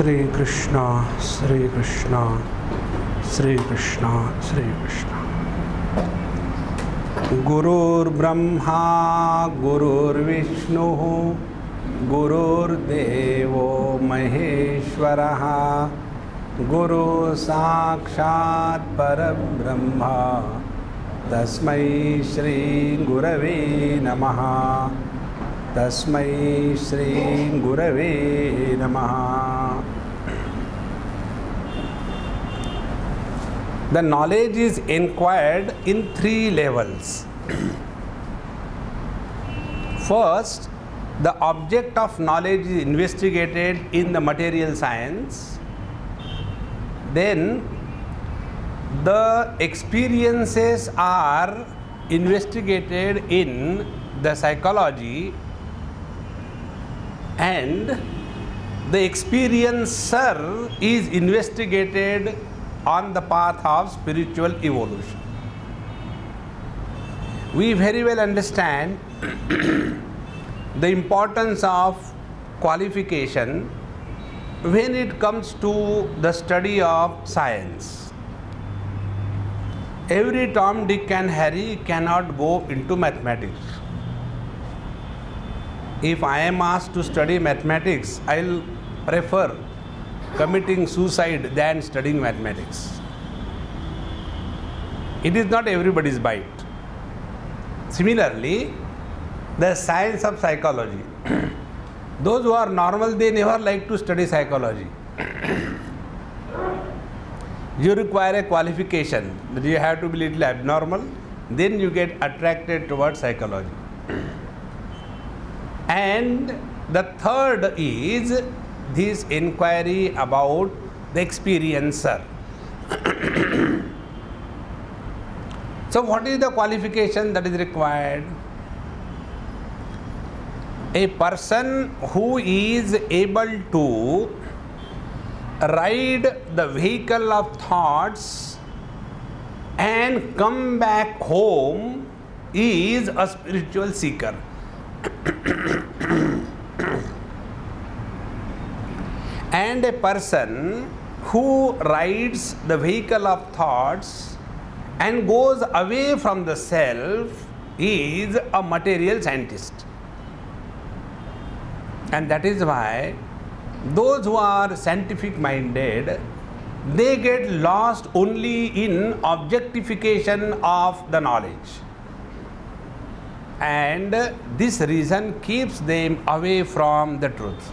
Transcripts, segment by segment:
Sri Krishna, Sri Krishna, Sri Krishna, Sri Krishna. Gurur Brahma, Gurur Vishnu, Gurur Devo Maheshwaraha, Guru Sakshat Parabrahma, Tasmai Shri Gurave Namaha, Tasmai Shri Gurave Namaha. The knowledge is inquired in three levels. First, the object of knowledge is investigated in the material science. Then, the experiences are investigated in the psychology, and the experiencer is investigated on the path of spiritual evolution. We very well understand the importance of qualification when it comes to the study of science. Every Tom, Dick and Harry cannot go into mathematics. If I am asked to study mathematics, I will prefer committing suicide than studying mathematics. It is not everybody's bite. Similarly, the science of psychology. Those who are normal, they never like to study psychology. You require a qualification that you have to be little abnormal, then you get attracted towards psychology. And the third is this inquiry about the experiencer. So what is the qualification that is required? A person who is able to ride the vehicle of thoughts and come back home is a spiritual seeker. And a person who rides the vehicle of thoughts and goes away from the self is a material scientist. And that is why those who are scientific minded, they get lost only in objectification of the knowledge. And this reason keeps them away from the truth.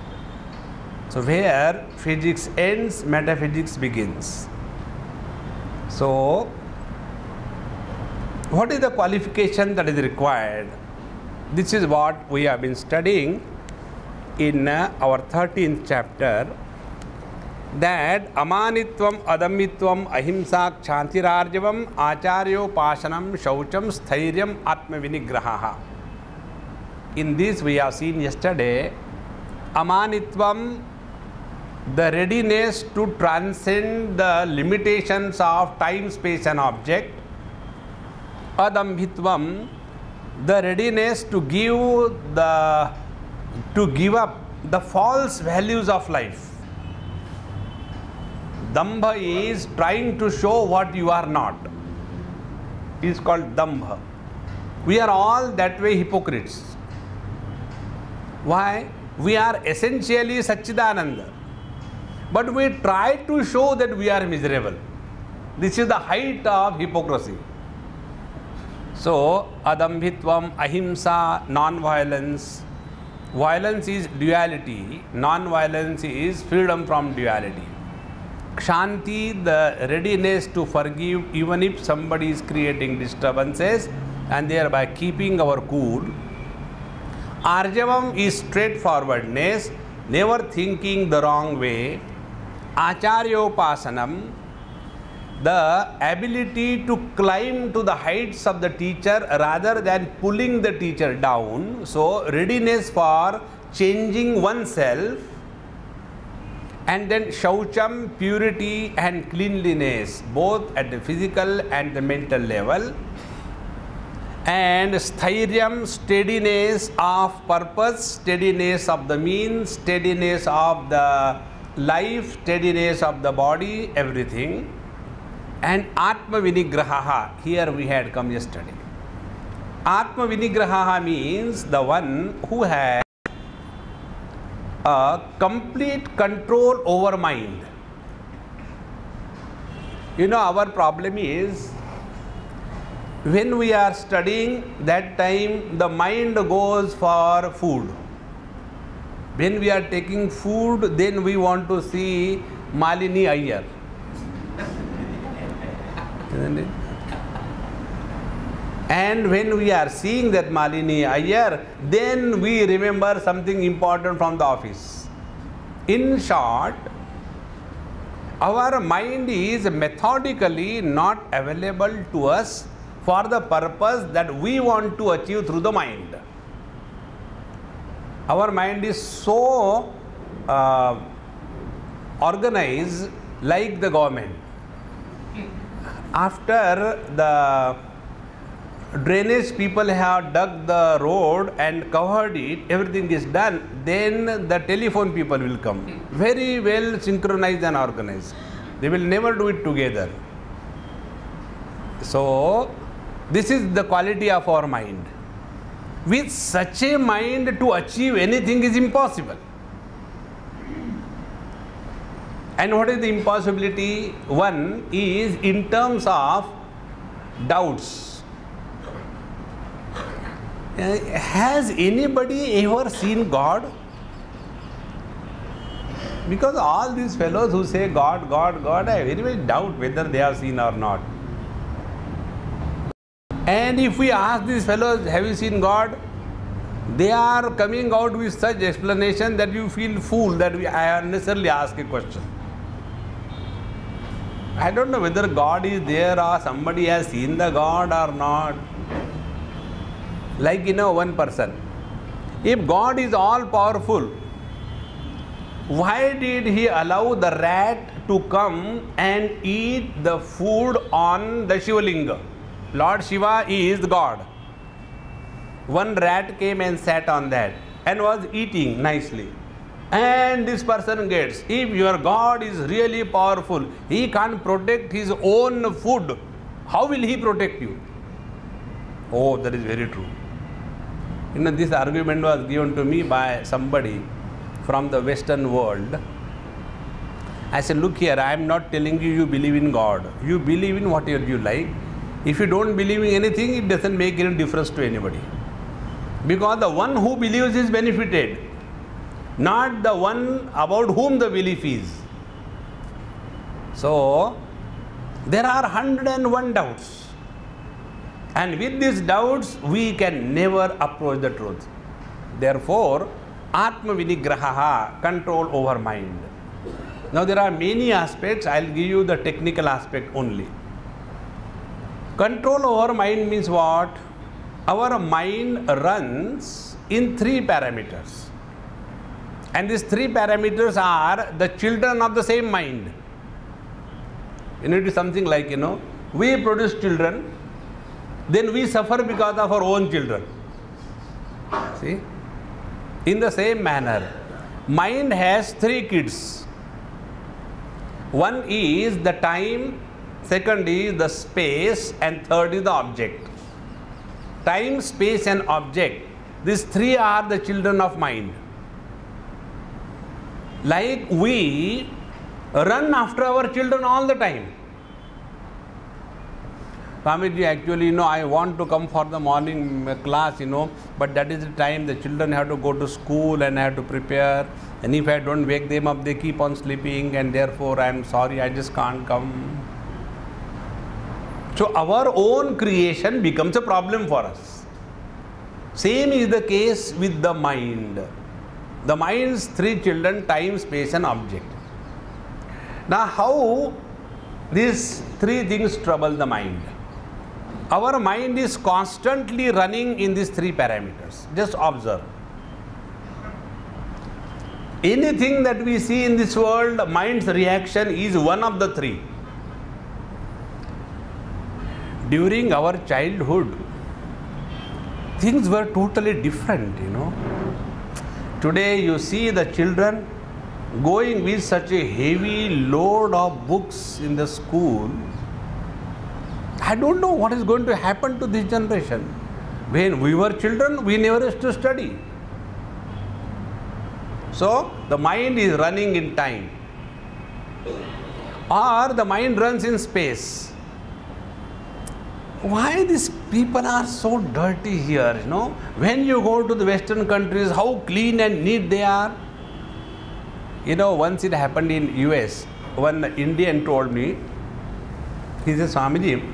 So where physics ends, metaphysics begins. So what is the qualification that is required? This is what we have been studying in our 13th chapter, that amanitvam, adamitvam, ahimsa, kshantirarjavam, acharyopasanam, shaucham, sthairyam, atmavinigraha. In this we have seen yesterday, amanitvam, the readiness to transcend the limitations of time, space and object. Adambhitvam, the readiness to give up the false values of life. Dambha is trying to show what you are not. It is called Dambha. We are all that way hypocrites. Why? We are essentially Satchidananda, but we try to show that we are miserable. This is the height of hypocrisy. So, adambhitvam, ahimsa, non-violence. Violence is duality, non-violence is freedom from duality. Kshanti, the readiness to forgive even if somebody is creating disturbances and thereby keeping our cool. Arjavam is straightforwardness, never thinking the wrong way. Acharyopasanam, the ability to climb to the heights of the teacher rather than pulling the teacher down. So, readiness for changing oneself. And then Shaucham, purity and cleanliness, both at the physical and the mental level. And Sthiryam, steadiness of purpose, steadiness of the means, steadiness of the life steadiness of the body, everything, and Atma Vinigraha. Here we had come yesterday. Atma Vinigraha means the one who has a complete control over mind. You know, our problem is when we are studying, that time the mind goes for food. When we are taking food, then we want to see Malini Iyer. Isn't it? And when we are seeing that Malini Iyer, then we remember something important from the office. In short, our mind is methodically not available to us for the purpose that we want to achieve through the mind. Our mind is so organized like the government. After the drainage people have dug the road and covered it, everything is done, then the telephone people will come. Very well synchronized and organized. They will never do it together. So, this is the quality of our mind. With such a mind, to achieve anything is impossible. And what is the impossibility? One is in terms of doubts. Has anybody ever seen God? Because all these fellows who say God, God, God, I very much doubt whether they have seen or not. And if we ask these fellows, have you seen God? They are coming out with such explanation that you feel fooled that I unnecessarily ask a question. I don't know whether God is there or somebody has seen the God or not. Like, one person. If God is all powerful, why did he allow the rat to come and eat the food on the Shivalinga? Lord Shiva is God. One rat came and sat on that and was eating nicely. And this person gets, if your God is really powerful, he can't protect his own food, how will he protect you? Oh, that is very true. This argument was given to me by somebody from the Western world. I said, look here, I am not telling you you believe in God. You believe in whatever you like. If you don't believe in anything, it doesn't make any difference to anybody. Because the one who believes is benefited, not the one about whom the belief is. So, there are 101 doubts. And with these doubts, we can never approach the truth. Therefore, Atma Vinigraha, control over mind. Now, there are many aspects. I will give you the technical aspect only. Control over mind means what? Our mind runs in 3 parameters. And these 3 parameters are the children of the same mind. It is something like, we produce children, then we suffer because of our own children. See? In the same manner, mind has 3 kids. One is the time, second is the space, and third is the object. Time, space and object, these 3 are the children of mind. Like we run after our children all the time. Swamiji, actually, I want to come for the morning class, but that is the time the children have to go to school and I have to prepare. And if I don't wake them up, they keep on sleeping, and therefore I am sorry, I just can't come. So our own creation becomes a problem for us. Same is the case with the mind. The mind's 3 children, time, space and object. Now how these 3 things trouble the mind? Our mind is constantly running in these 3 parameters. Just observe. Anything that we see in this world, mind's reaction is one of the 3. During our childhood, things were totally different, Today you see the children, going with such a heavy load of books in the school, I don't know what is going to happen to this generation. When we were children, we never used to study. So the mind is running in time, or the mind runs in space. Why these people are so dirty here, you know? When you go to the Western countries, how clean and neat they are. You know, once it happened in US, one Indian told me, he said, Swamiji,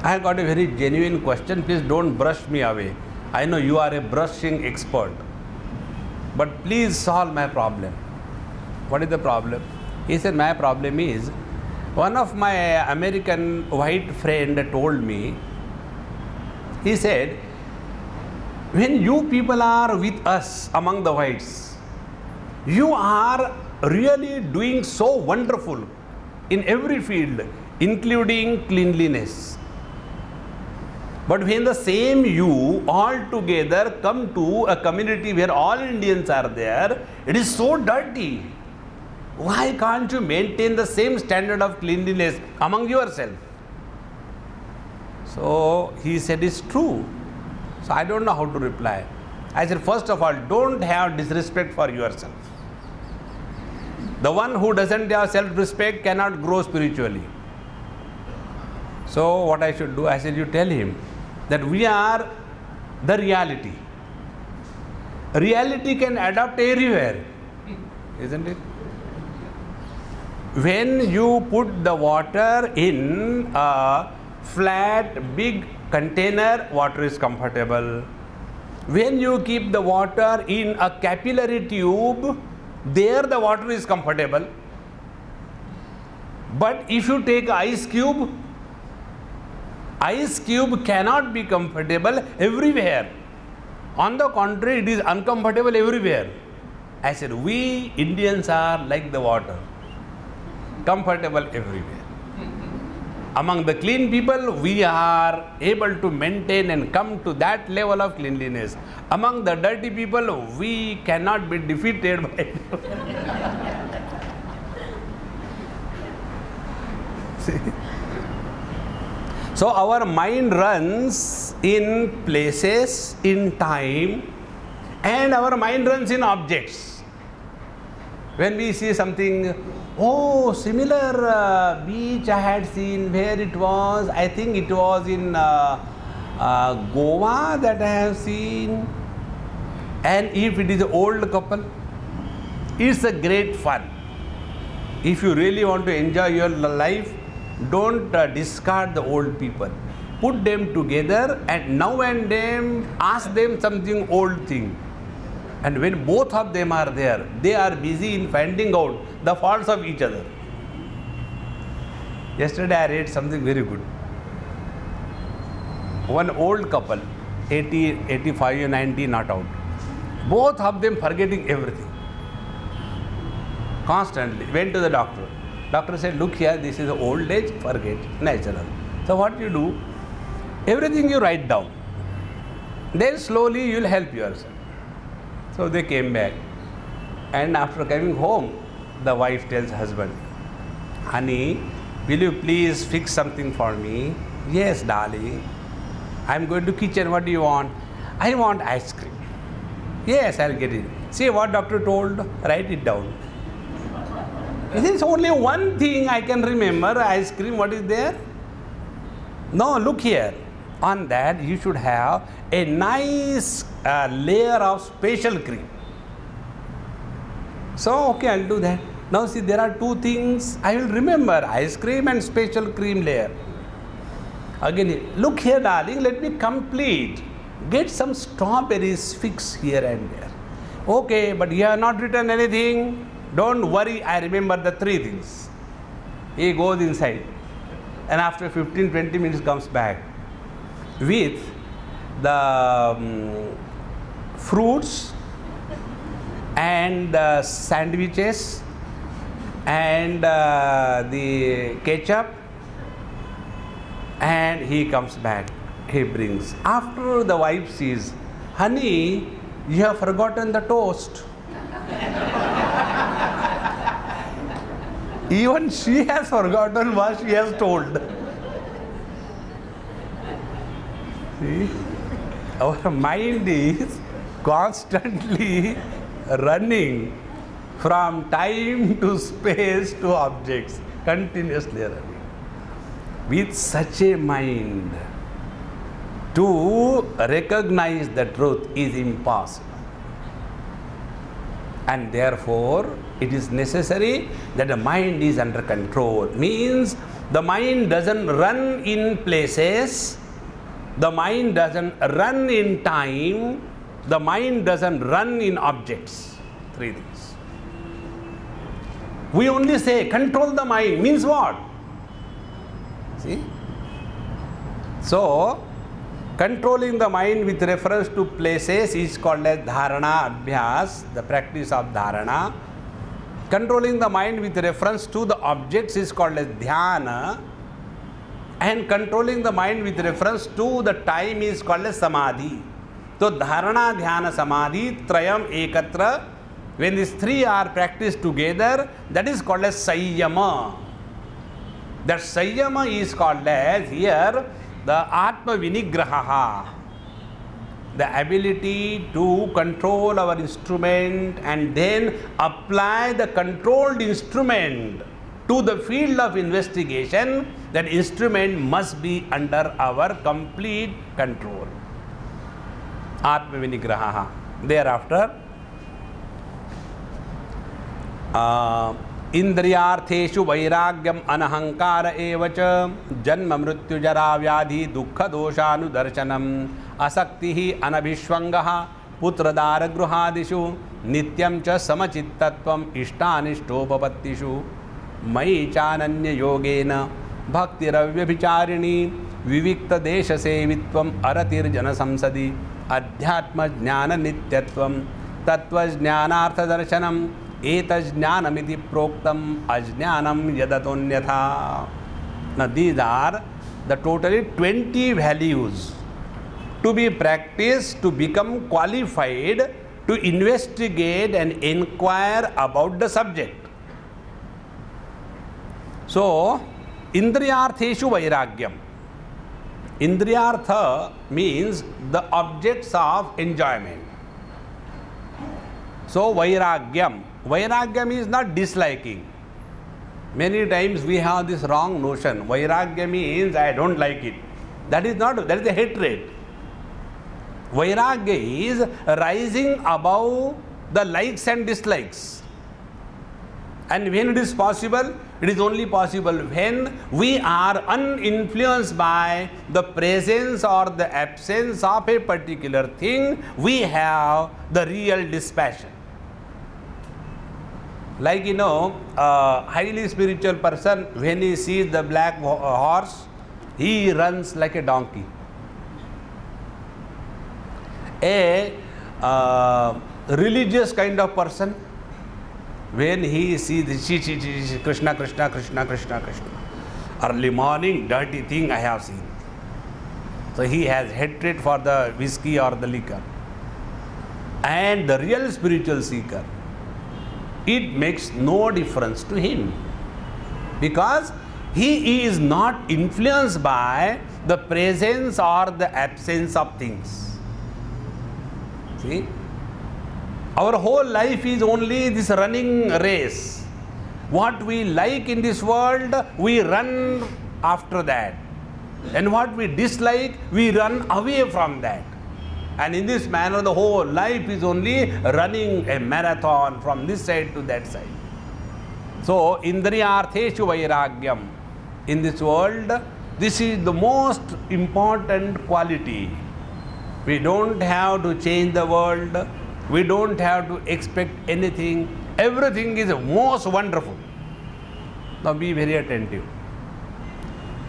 I have got a very genuine question, please don't brush me away. I know you are a brushing expert, but please solve my problem. What is the problem? He said, my problem is, one of my American white friend told me, he said, when you people are with us among the whites, you are really doing so wonderful in every field, including cleanliness. But when the same you all together come to a community where all Indians are there, it is so dirty. Why can't you maintain the same standard of cleanliness among yourself? So he said, it's true. So I don't know how to reply. I said, first of all, don't have disrespect for yourself. The one who doesn't have self-respect cannot grow spiritually. So what I should do? I said, you tell him that we are the reality. Reality can adapt everywhere, isn't it? When you put the water in a flat, big container, water is comfortable. When you keep the water in a capillary tube, there the water is comfortable. But if you take ice cube cannot be comfortable everywhere. On the contrary, it is uncomfortable everywhere. I said, we Indians are like the water, comfortable everywhere. Among the clean people, we are able to maintain and come to that level of cleanliness. Among the dirty people, we cannot be defeated by it. See? So our mind runs in places, in time, and our mind runs in objects. When we see something, oh, similar beach I had seen, where it was, I think it was in Goa that I have seen. And if it is an old couple, it's a great fun. If you really want to enjoy your life, don't discard the old people. Put them together and now and then ask them something old thing. And when both of them are there, they are busy in finding out the faults of each other. Yesterday I read something very good. One old couple, 80, 85, 90, not out. Both of them forgetting everything. Constantly. Went to the doctor. Doctor said, look here, this is old age, forget, natural. So what you do? Everything you write down. Then slowly you will help yourself. So they came back. And after coming home, the wife tells husband, honey, will you please fix something for me? Yes, darling. I am going to kitchen. What do you want? I want ice cream. Yes, I'll get it. See what doctor told? Write it down. There is only one thing I can remember, ice cream, what is there? No, look here. On that, you should have a nice layer of special cream. So, okay, I'll do that. Now, see, there are two things I will remember, ice cream and special cream layer. Again, look here, darling, let me complete. Get some strawberries fixed here and there. Okay, but you have not written anything. Don't worry, I remember the three things. He goes inside and after 15-20 minutes comes back with the fruits and the sandwiches and the ketchup, and he comes back, he brings. After the wife sees, honey, you have forgotten the toast. Even she has forgotten what she has told. See? Our mind is constantly running from time to space to objects, continuously running. With such a mind, to recognize the truth is impossible. And therefore, it is necessary that the mind is under control. Means the mind doesn't run in places, the mind doesn't run in time, the mind doesn't run in objects. Three things. We only say control the mind. Means what? See? So, controlling the mind with reference to places is called as dharana abhyas, the practice of dharana. Controlling the mind with reference to the objects is called as dhyana. And controlling the mind with reference to the time is called as samadhi. So, dharana, dhyana, samadhi, trayam, ekatra, when these three are practiced together, that is called as sayyama. That sayyama is called as here the atma vinigraha, the ability to control our instrument and then apply the controlled instrument to the field of investigation. That instrument must be under our complete control. Atma vinigraha. Thereafter, इंद्रियार्थेषु वैराग्यम अनहंकार एवच जन्म मृत्यु जरा व्याधि दुख दोषानुदर्शनम असक्ति ही अनभिष्वंगः पुत्रदार गृहादिषु नित्यं च समचित्तत्वम इष्टानिष्टोपपत्तिषु मयि चानन्य योगेन भक्तिरव्यभिचारिणी विविक्त देश सेवित्वम अरतिर्जन संसदि अध्यात्म ज्ञान नित्यत्वम तत्वज्ञानार्थ दर्शनम एतज्ञानमिति प्रोक्तम अज्ञानम यदतोन्यथा. Now these are the totally 20 values to be practiced to become qualified to investigate and inquire about the subject. So, indriyartheshu vairagyam. Indriyartha means the objects of enjoyment. So, vairagyam. Vairagyam is not disliking. Many times we have this wrong notion. Vairagya means I don't like it. That is not, that is a hatred. Vairagya is rising above the likes and dislikes. And when it is possible, it is only possible when we are uninfluenced by the presence or the absence of a particular thing, we have the real dispassion. Like, you know, a highly spiritual person, when he sees the black horse, he runs like a donkey. A religious kind of person, when he sees Krishna, Krishna, Krishna, Krishna, Krishna, early morning, dirty thing I have seen. So he has hatred for the whiskey or the liquor. And the real spiritual seeker, it makes no difference to him, because he is not influenced by the presence or the absence of things. See? Our whole life is only this running race. What we like in this world, we run after that. And what we dislike, we run away from that. And in this manner, the whole life is only running a marathon from this side to that side. So, indriyartheshu vairagyam. In this world, this is the most important quality. We don't have to change the world. We don't have to expect anything. Everything is most wonderful. Now be very attentive.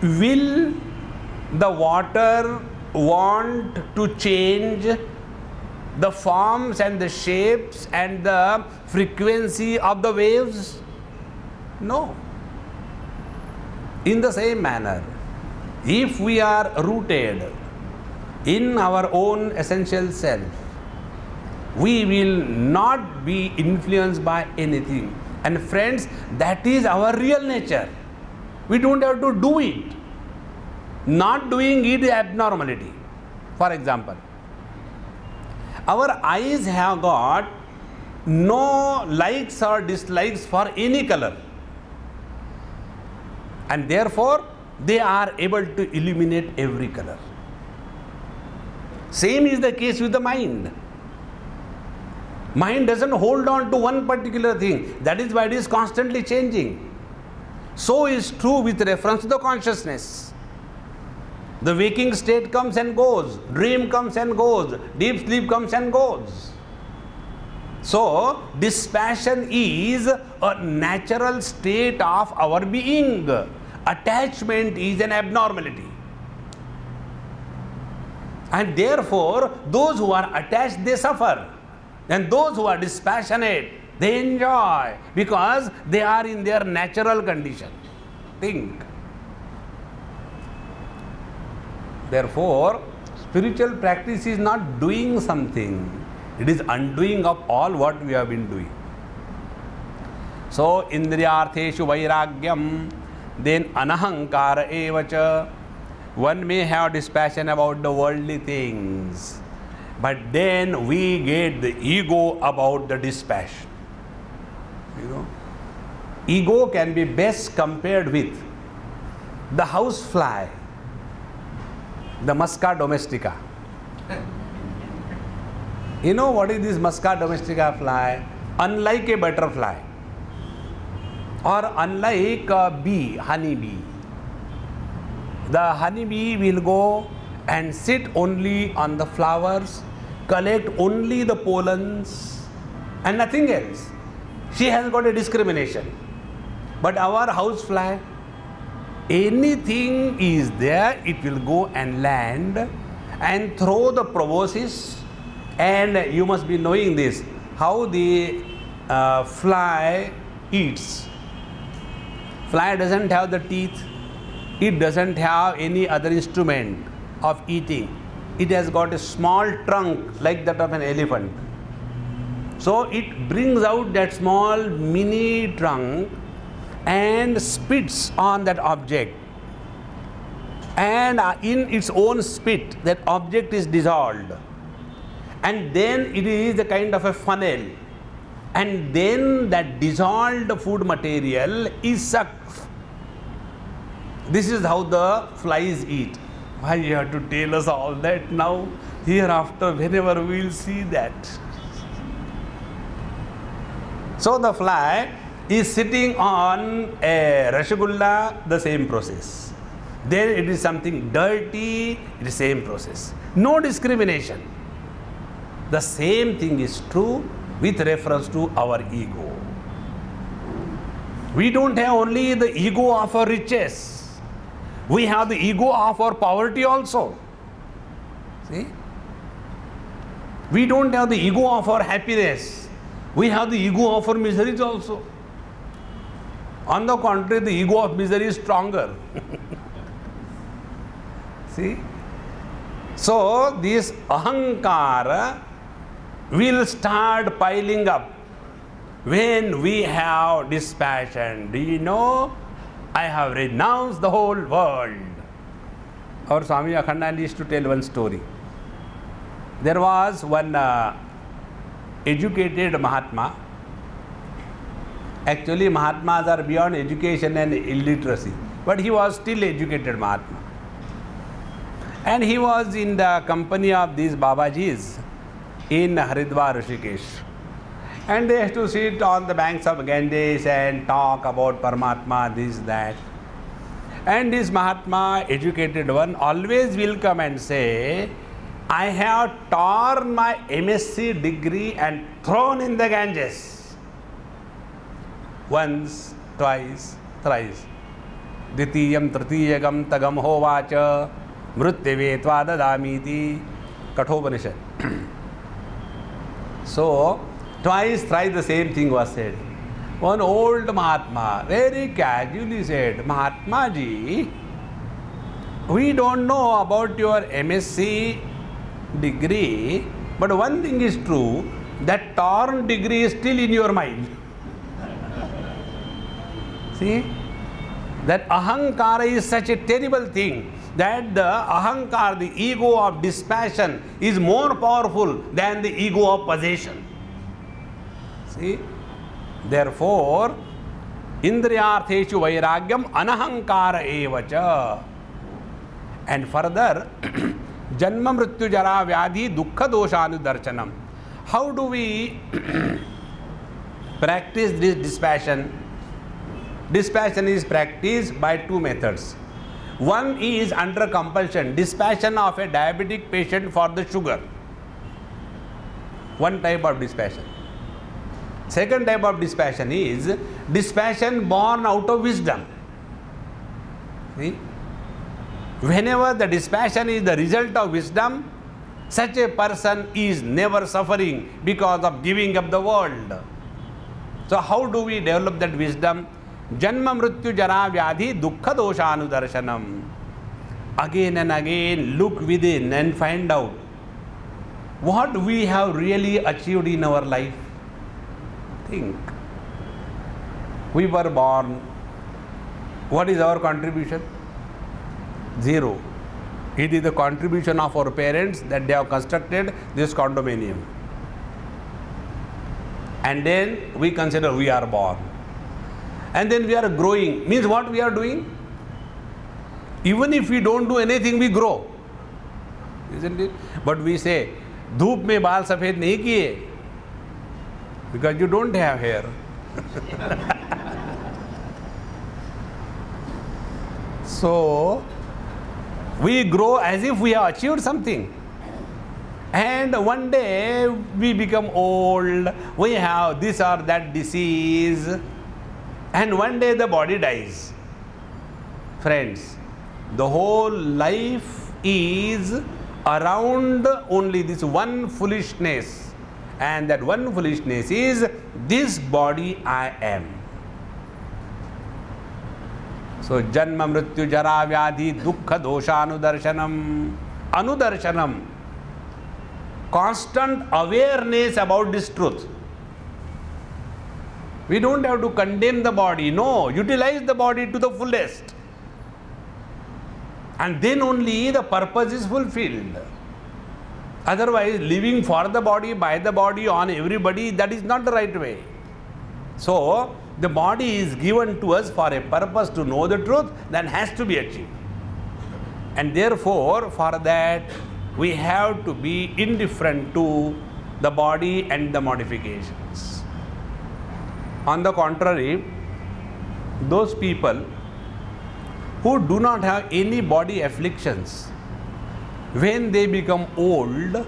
Will the water want to change the forms and the shapes and the frequency of the waves? No. In the same manner, if we are rooted in our own essential self, we will not be influenced by anything. And friends, that is our real nature. We don't have to do it. Not doing it is abnormality. For example, our eyes have got no likes or dislikes for any color, and therefore they are able to illuminate every color. Same is the case with the mind. Mind doesn't hold on to one particular thing. That is why it is constantly changing. So is true with reference to the consciousness. The waking state comes and goes, dream comes and goes, deep sleep comes and goes. So, dispassion is a natural state of our being. Attachment is an abnormality. And therefore, those who are attached, they suffer. And those who are dispassionate, they enjoy, because they are in their natural condition. Think. Therefore, spiritual practice is not doing something. It is undoing of all what we have been doing. So, indriyartheshu vairagyam, then anahankara evacha. One may have dispassion about the worldly things, but then we get the ego about the dispassion. You know, ego can be best compared with the house fly, the Musca domestica. You know what is this Musca domestica fly? Unlike a butterfly or unlike a bee, honey bee, the honey bee will go and sit only on the flowers, collect only the pollens and nothing else. She has got a discrimination. But our house fly, anything is there, it will go and land and throw the proboscis. And you must be knowing this, how the fly eats. Fly doesn't have the teeth, it doesn't have any other instrument of eating. It has got a small trunk like that of an elephant. So it brings out that small mini trunk and spits on that object. And in its own spit, that object is dissolved. And then it is a kind of a funnel. And then that dissolved food material is sucked. This is how the flies eat. Why you have to tell us all that now? Hereafter, whenever we will see that. So the fly is sitting on a rasgulla, the same process. Then it is something dirty, it is same process. No discrimination. The same thing is true with reference to our ego. We don't have only the ego of our riches. We have the ego of our poverty also. See? We don't have the ego of our happiness. We have the ego of our miseries also. On the contrary, the ego of misery is stronger. See? So, this ahankara will start piling up when we have dispassion. Do you know? I have renounced the whole world. Our Swami Akhandananda used to tell one story. There was one educated Mahatma. Actually, Mahatmas are beyond education and illiteracy, but he was still educated Mahatma. And he was in the company of these Babajis in Haridwar, Rishikesh. And they used to sit on the banks of Ganges and talk about Paramatma, this, that. And this Mahatma, educated one, always will come and say, I have torn my MSc degree and thrown in the Ganges. Once, twice, thrice. Ditiyam tritiyagam tagam hovacha mrityavetva dadamiti Kathopanishad. So, twice, thrice the same thing was said. One old Mahatma very casually said, Mahatma ji, we don't know about your MSc degree, but one thing is true, that torn degree is still in your mind. See, that ahankara is such a terrible thing, that the ahankara, the ego of dispassion, is more powerful than the ego of possession. See, therefore, indriyartheshu vairagyam anahankara evacha. And further, janma mrityu jara vyadhi dukkha doshanudarshanam. How do we practice this dispassion? Dispassion is practiced by two methods. One is under compulsion, dispassion of a diabetic patient for the sugar. One type of dispassion. Second type of dispassion is dispassion born out of wisdom. See? Whenever the dispassion is the result of wisdom, such a person is never suffering because of giving up the world. So how do we develop that wisdom? Janma mrityu jara vyadhi dukkha doshanudarshanam. Again and again look within and find out what we have really achieved in our life. Think. We were born. What is our contribution? Zero. It is the contribution of our parents that they have constructed this condominium. And then we consider we are born. And then we are growing. Means what we are doing? Even if we don't do anything, we grow. Isn't it? But we say, धूप में बाल सफेद नहीं किए, because you don't have hair. So, we grow as if we have achieved something. And one day we become old, we have this or that disease, and one day the body dies. Friends, the whole life is around only this one foolishness, and that one foolishness is this body I am. So, janma mrityu jara vyadhi dukkha doshanudarshanam. Anudarshanam. Constant awareness about this truth. We don't have to condemn the body. No, utilize the body to the fullest. And then only the purpose is fulfilled. Otherwise, living for the body, by the body, on everybody, that is not the right way. So, the body is given to us for a purpose to know the truth that has to be achieved. And therefore, for that, we have to be indifferent to the body and the modifications. On the contrary, those people who do not have any body afflictions, when they become old,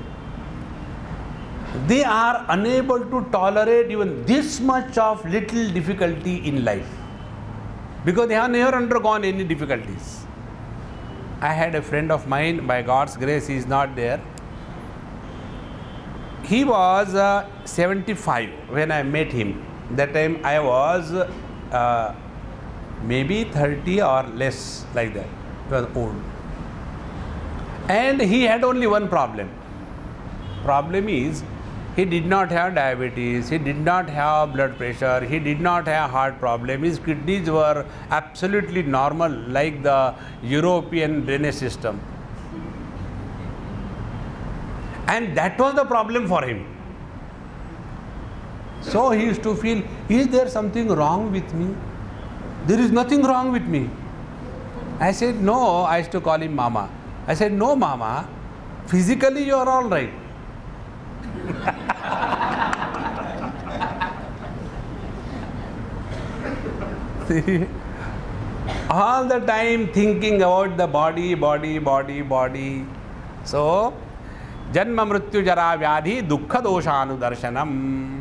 they are unable to tolerate even this much of little difficulty in life, because they have never undergone any difficulties. I had a friend of mine, by God's grace he is not there. He was 75 when I met him. That time I was maybe 30 or less, like that. He was old. And he had only one problem. Problem is, he did not have diabetes, he did not have blood pressure, he did not have heart problem. His kidneys were absolutely normal, like the European drainage system. And that was the problem for him. So he used to feel, is there something wrong with me? There is nothing wrong with me. I said, no. I used to call him Mama. I said, no, Mama, physically you are all right. See, all the time thinking about the body. So, janma mrityu jara vyadhi dukkha doshanudarshanam.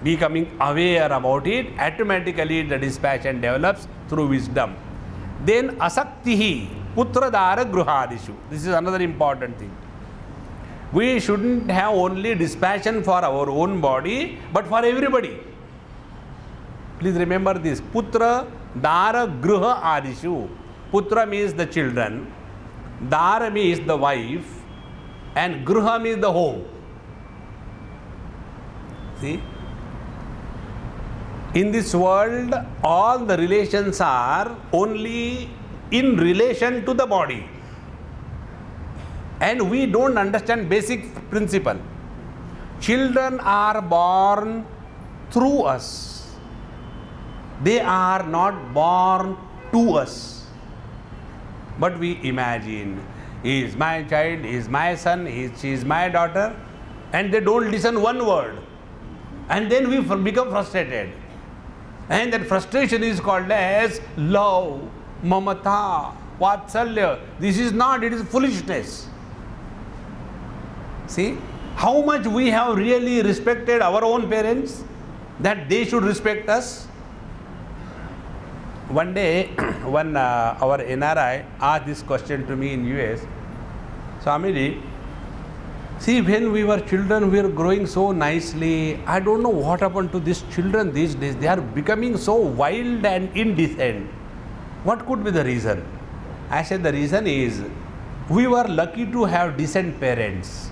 Becoming aware about it, automatically the dispassion develops through wisdom. Then asaktihi putradara gruhadishu. This is another important thing. We shouldn't have only dispassion for our own body, but for everybody. Please remember this. Putra, dara, gruha, adishu. Putra means the children, dara means the wife, and gruha means the home. See? In this world, all the relations are only in relation to the body. And we don't understand basic principle. Children are born through us. They are not born to us. But we imagine, he is my child, he is my son, she is my daughter, and they don't listen one word. And then we become frustrated. And that frustration is called as love, mamata, vatsalya. This is not, it is foolishness. See, how much we have really respected our own parents, that they should respect us. One day, when our NRI asked this question to me in US, Swamiji, see, when we were children, we were growing so nicely. I don't know what happened to these children these days. They are becoming so wild and indecent. What could be the reason? I said, the reason is, we were lucky to have decent parents.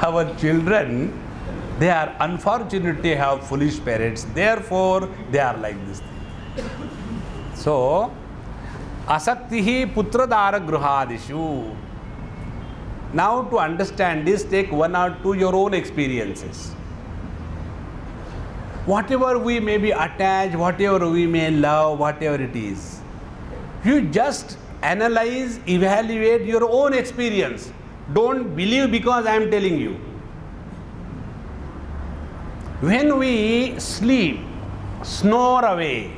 Our children, they are unfortunately have foolish parents. Therefore, they are like this. So, asaktihi putradara gruhadishu. Now, to understand this, take one or two your own experiences. Whatever we may be attached, whatever we may love, whatever it is, you just analyze, evaluate your own experience. Don't believe because I am telling you. When we sleep, snore away,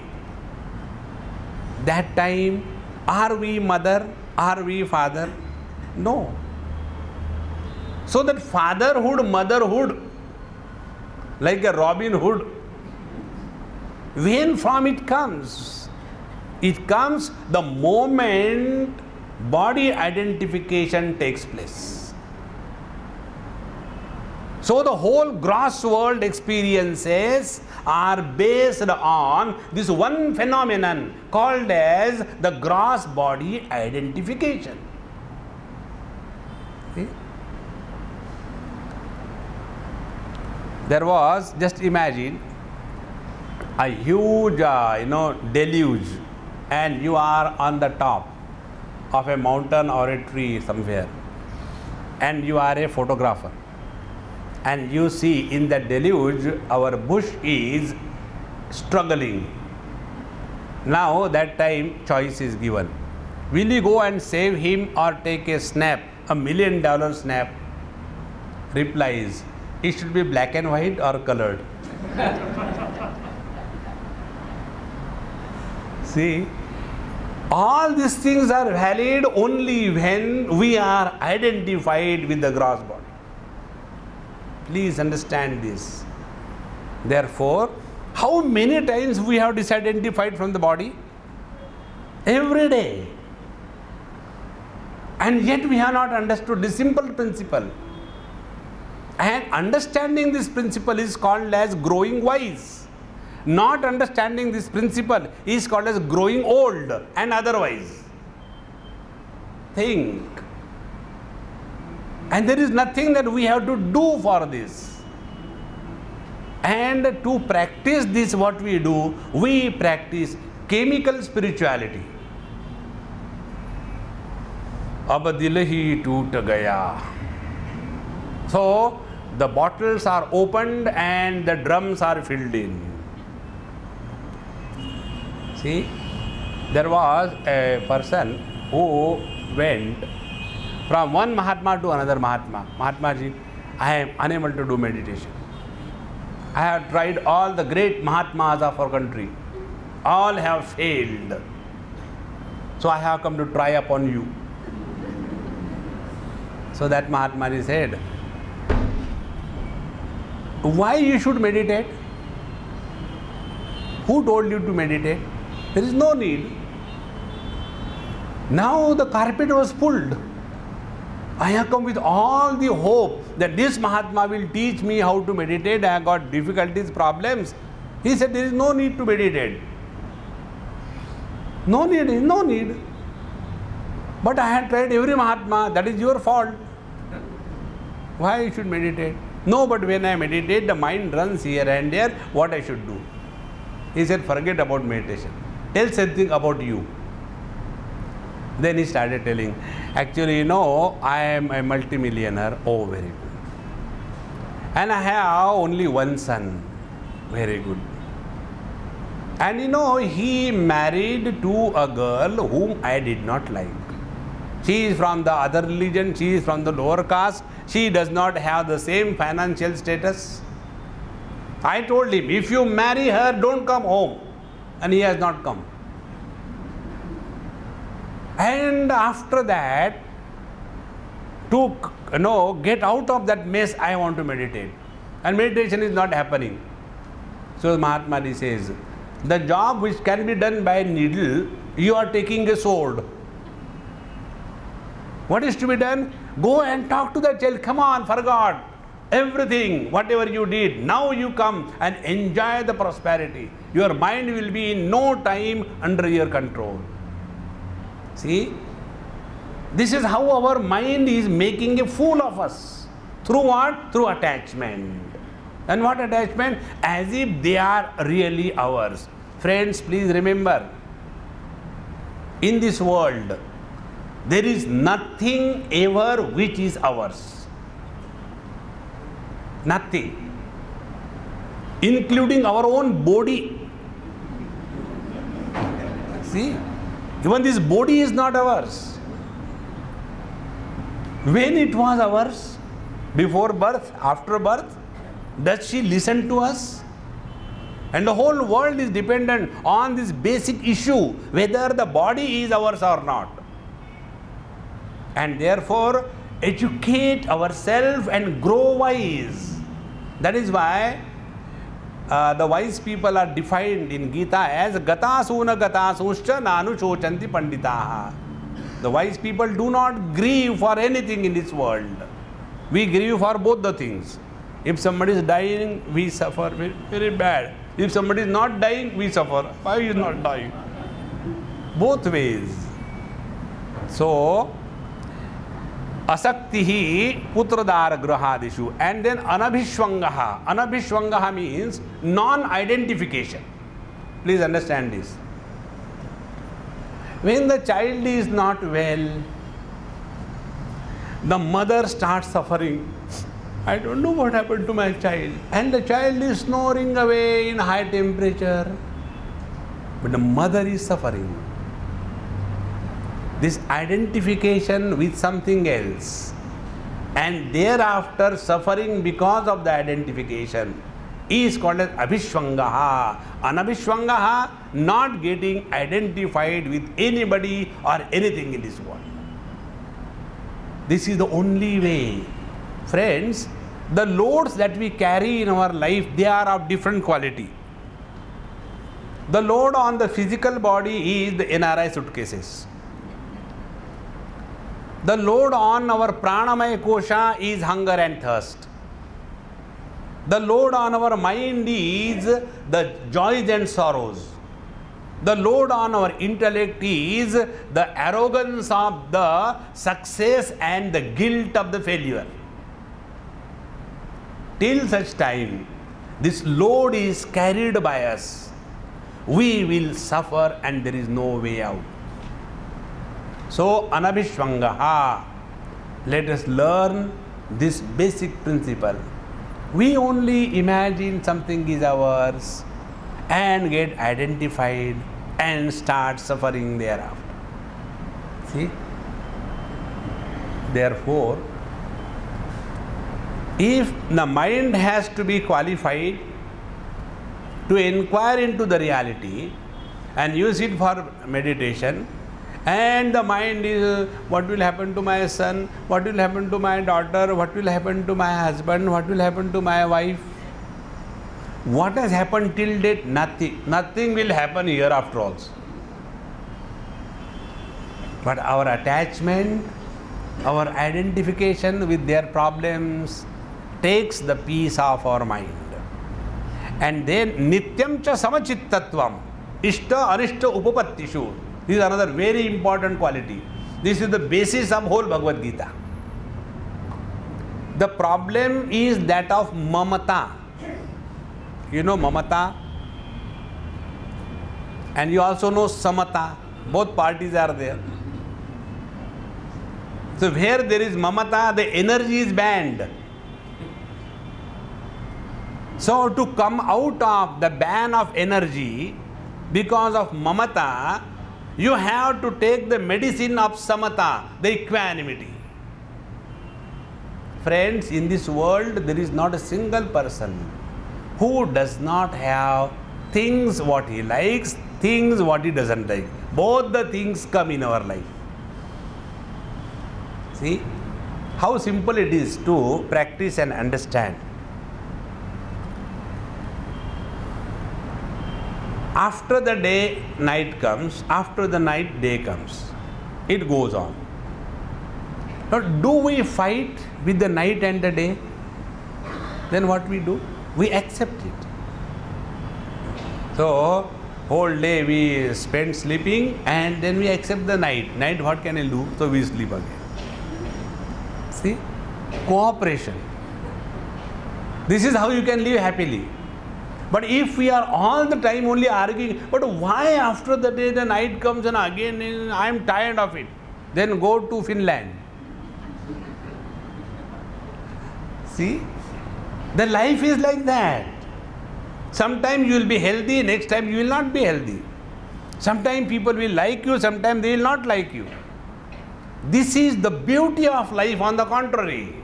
that time, are we mother? Are we father? No. So that fatherhood, motherhood, like a Robin Hood, when from it comes? It comes the moment body identification takes place. So the whole gross world experiences are based on this one phenomenon called as the gross body identification. See? There was, just imagine, a huge, deluge, and you are on the top of a mountain or a tree somewhere, and you are a photographer, and you see in the deluge our bush is struggling. Now that time choice is given. Will you go and save him or take a snap, $1 million snap? Replies, it should be black and white or colored. See, all these things are valid only when we are identified with the gross body. Please understand this. Therefore, how many times we have disidentified from the body? Every day. And yet we have not understood this simple principle. And understanding this principle is called as growing wise. Not understanding this principle is called as growing old and otherwise. Think. And there is nothing that we have to do for this. And to practice this, what we do, we practice chemical spirituality. Ab dil hi toot gaya. So, the bottles are opened and the drums are filled in. See, there was a person who went from one Mahatma to another Mahatma. Mahatma ji, I am unable to do meditation. I have tried all the great Mahatmas of our country. All have failed. So I have come to try upon you. So that Mahatma ji said, why you should meditate? Who told you to meditate? There is no need. Now the carpet was pulled. I have come with all the hope that this Mahatma will teach me how to meditate. I have got difficulties, problems. He said there is no need to meditate. No need, no need. But I had tried every Mahatma. That is your fault. Why you should meditate? No, but when I meditate, the mind runs here and there. What I should do? He said, forget about meditation. Tell something about you. Then he started telling, actually, I am a multimillionaire. Oh, very good. And I have only one son. Very good. And he married to a girl whom I did not like. She is from the other religion, she is from the lower caste, she does not have the same financial status. I told him, if you marry her, don't come home. And he has not come. And after that, to get out of that mess, I want to meditate. And meditation is not happening. So Mahatma Ji says, the job which can be done by a needle, you are taking a sword. What is to be done? Go and talk to the child. Come on, for God. Everything, whatever you did, now you come and enjoy the prosperity. Your mind will be in no time under your control. See? This is how our mind is making a fool of us. Through what? Through attachment. And what attachment? As if they are really ours. Friends, please remember, in this world, there is nothing ever which is ours. Nothing. Including our own body. See? Even this body is not ours. When it was ours? Before birth? After birth? Does she listen to us? And the whole world is dependent on this basic issue, whether the body is ours or not. And therefore, educate ourselves and grow wise. That is why the wise people are defined in Gita as gatasuna gatasuscha nanu chochanti panditaha. The wise people do not grieve for anything in this world. We grieve for both the things. If somebody is dying, we suffer very, very bad. If somebody is not dying, we suffer. Why is not dying? Both ways. So, asaktihi putradara grahadishu. And then anabhishwangaha. Anabhishwangaha means non-identification. Please understand this. When the child is not well, the mother starts suffering. I don't know what happened to my child. And the child is snoring away in high temperature. But the mother is suffering. This identification with something else and thereafter suffering because of the identification is called as abhishwangaha. Anabhishwangaha, not getting identified with anybody or anything in this world. This is the only way. Friends, the loads that we carry in our life, they are of different quality. The load on the physical body is the NRI suitcases. The load on our pranamaya kosha is hunger and thirst. The load on our mind is the joys and sorrows. The load on our intellect is the arrogance of the success and the guilt of the failure. Till such time, this load is carried by us, we will suffer and there is no way out. So, anabhishwangaha, let us learn this basic principle. We only imagine something is ours and get identified and start suffering thereafter. See? Therefore, if the mind has to be qualified to inquire into the reality and use it for meditation, and the mind is what will happen to my son, what will happen to my daughter, what will happen to my husband, what will happen to my wife. What has happened till date? Nothing. Nothing will happen hereafter also. But our attachment, our identification with their problems takes the peace of our mind. And then nityam cha samachittatvam, ishta anishta upapattishu. This is another very important quality. This is the basis of whole Bhagavad Gita. The problem is that of mamata. You know mamata? And you also know samata. Both parties are there. So where there is mamata, the energy is banned. So to come out of the ban of energy because of mamata, you have to take the medicine of samata, the equanimity. Friends, in this world there is not a single person who does not have things what he likes, things what he doesn't like. Both the things come in our life. See how simple it is to practice and understand. After the day, night comes. After the night, day comes. It goes on. Now, do we fight with the night and the day? Then what we do? We accept it. So, whole day we spend sleeping and then we accept the night. Night, what can I do? So, we sleep again. See? Cooperation. This is how you can live happily. But if we are all the time only arguing, but why after the day the night comes and again I am tired of it, then go to Finland. See, the life is like that. Sometimes you will be healthy, next time you will not be healthy. Sometimes people will like you, sometimes they will not like you. This is the beauty of life, on the contrary.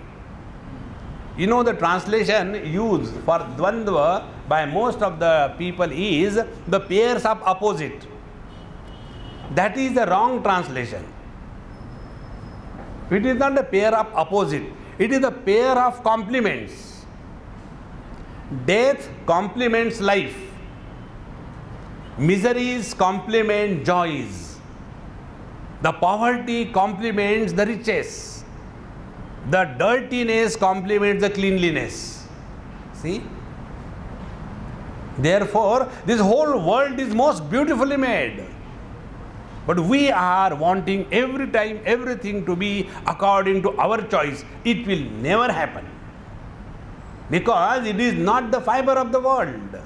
You know, the translation used for dvandva by most of the people is the pairs of opposite. That is the wrong translation. It is not a pair of opposite. It is a pair of complements. Death complements life. Miseries complement joys. The poverty complements the riches. The dirtiness complements the cleanliness. See? Therefore, this whole world is most beautifully made. But we are wanting every time everything to be according to our choice. It will never happen. Because it is not the fiber of the world.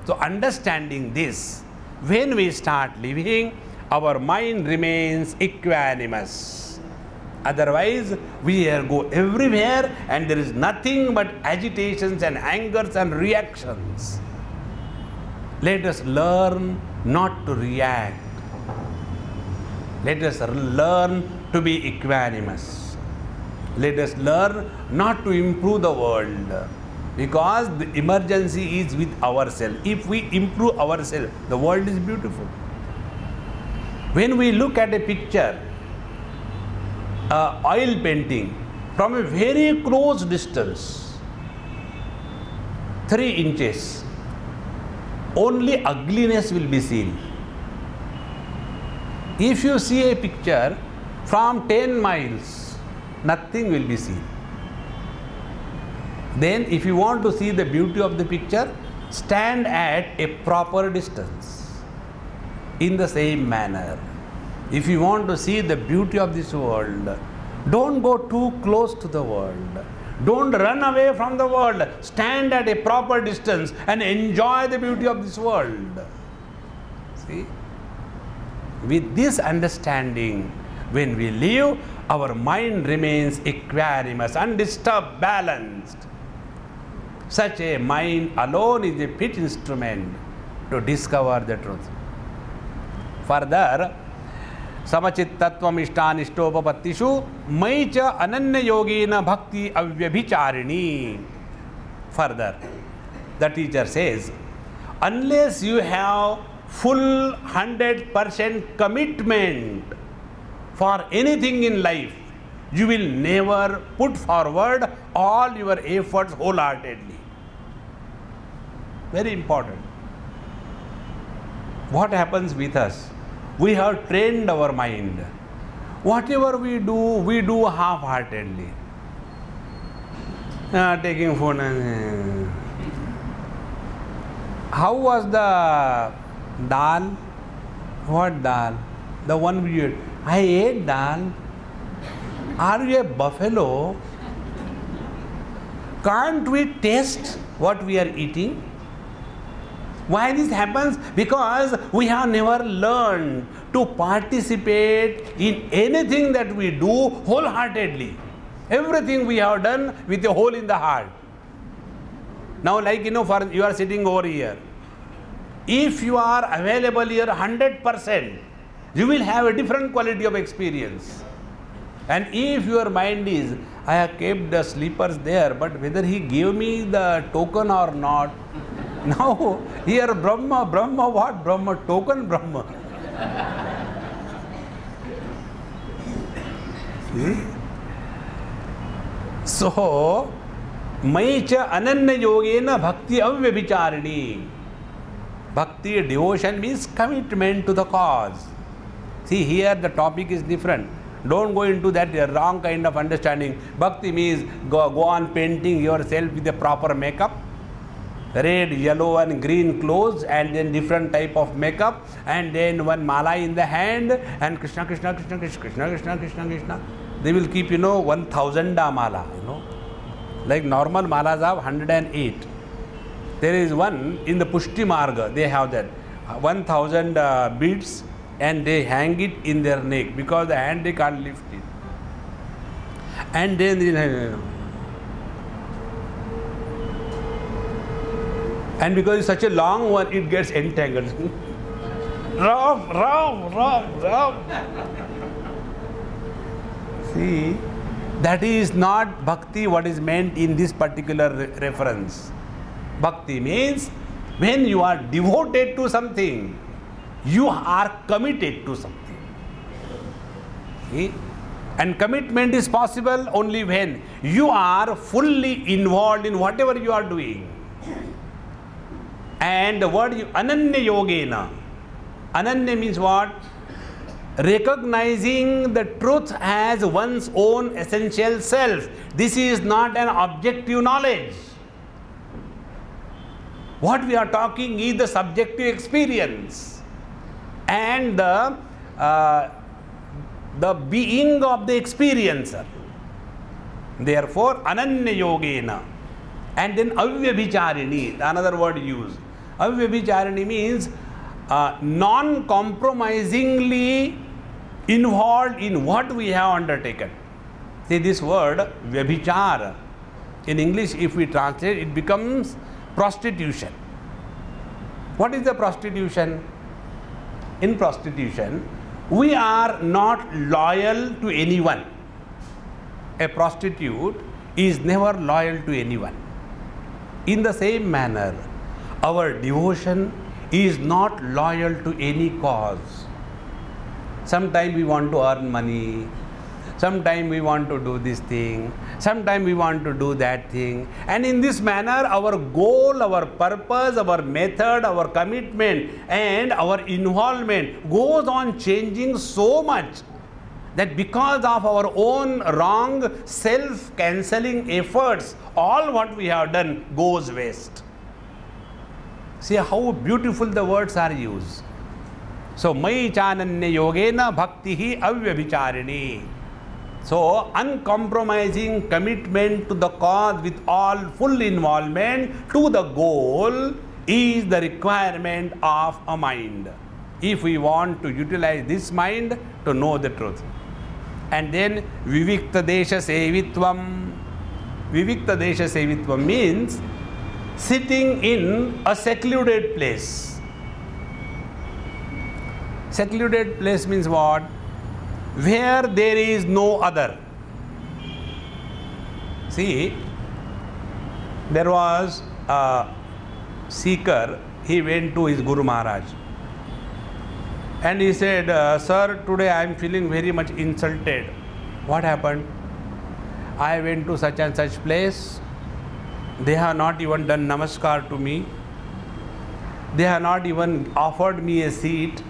So understanding this, when we start living, our mind remains equanimous. Otherwise, we go everywhere and there is nothing but agitations and angers and reactions. Let us learn not to react. Let us learn to be equanimous. Let us learn not to improve the world, because the emergency is with ourselves. If we improve ourselves, the world is beautiful. When we look at a picture, oil painting, from a very close distance, 3 inches, only ugliness will be seen. If you see a picture from 10 miles, nothing will be seen. Then if you want to see the beauty of the picture, stand at a proper distance. In the same manner, if you want to see the beauty of this world, don't go too close to the world. Don't run away from the world. Stand at a proper distance and enjoy the beauty of this world. See? With this understanding, when we live, our mind remains equanimous, undisturbed, balanced. Such a mind alone is a fit instrument to discover the truth. Further, samachittatvam ishtanishtopapatishu maicha ananya yogena bhakti avyabhicharini. Further, the teacher says, unless you have full 100% commitment for anything in life, you will never put forward all your efforts wholeheartedly. Very important. What happens with us? We have trained our mind. Whatever we do half-heartedly. Taking phone. How was the dal? What dal? The one we ate. I ate dal. Are you a buffalo? Can't we taste what we are eating? Why this happens? Because we have never learned to participate in anything that we do wholeheartedly. Everything we have done with a hole in the heart. Now, like for you are sitting over here. If you are available here 100%, you will have a different quality of experience. And if your mind is, I have kept the slippers there, but whether he gave me the token or not, now here Brahma what? Brahma, token Brahma. See? So, Maicha Ananya Yogena Bhakti Avyabhicharini. Bhakti, devotion means commitment to the cause. See, here the topic is different. Don't go into that wrong kind of understanding. Bhakti means go on painting yourself with the proper makeup. Red, yellow and green clothes, and then different type of makeup, and then one mala in the hand, and Krishna, Krishna, Krishna, Krishna, Krishna, Krishna, Krishna, Krishna. They will keep, 1000 mala, Like normal malas have 108. There is one in the Pushti Marga, they have that. 1000 beads, and they hang it in their neck, because the hand they can't lift it. And then and because it's such a long one, it gets entangled. Ram. See, that is not bhakti what is meant in this particular reference. Bhakti means when you are devoted to something, you are committed to something. See? And commitment is possible only when you are fully involved in whatever you are doing. And the word Ananya Yogena. Ananya means what? Recognizing the truth as one's own essential self. This is not an objective knowledge. What we are talking is the subjective experience and the being of the experiencer. Therefore, Ananya Yogena. And then Avyabhicharini, another word used. Avyabhicharini means non-compromisingly involved in what we have undertaken. See, this word Vyabhichara, in English if we translate, it becomes prostitution. What is the prostitution? In prostitution, we are not loyal to anyone. A prostitute is never loyal to anyone. In the same manner, our devotion is not loyal to any cause. Sometimes we want to earn money, sometimes we want to do this thing, sometimes we want to do that thing. And in this manner, our goal, our purpose, our method, our commitment and our involvement goes on changing so much that because of our own wrong self-cancelling efforts, all what we have done goes waste. See how beautiful the words are used. So, Mai Chananya Yogena Bhaktihi Avyabhicharini. So, uncompromising commitment to the cause with all full involvement to the goal is the requirement of a mind, if we want to utilize this mind to know the truth. And then Vivikta Desha Sevitvam. Vivikta Desha Sevitvam means sitting in a secluded place. Secluded place means what? Where there is no other. See, there was a seeker, he went to his Guru Maharaj and he said, sir, today I am feeling very much insulted. What happened? I went to such and such place. They have not even done namaskar to me. They have not even offered me a seat.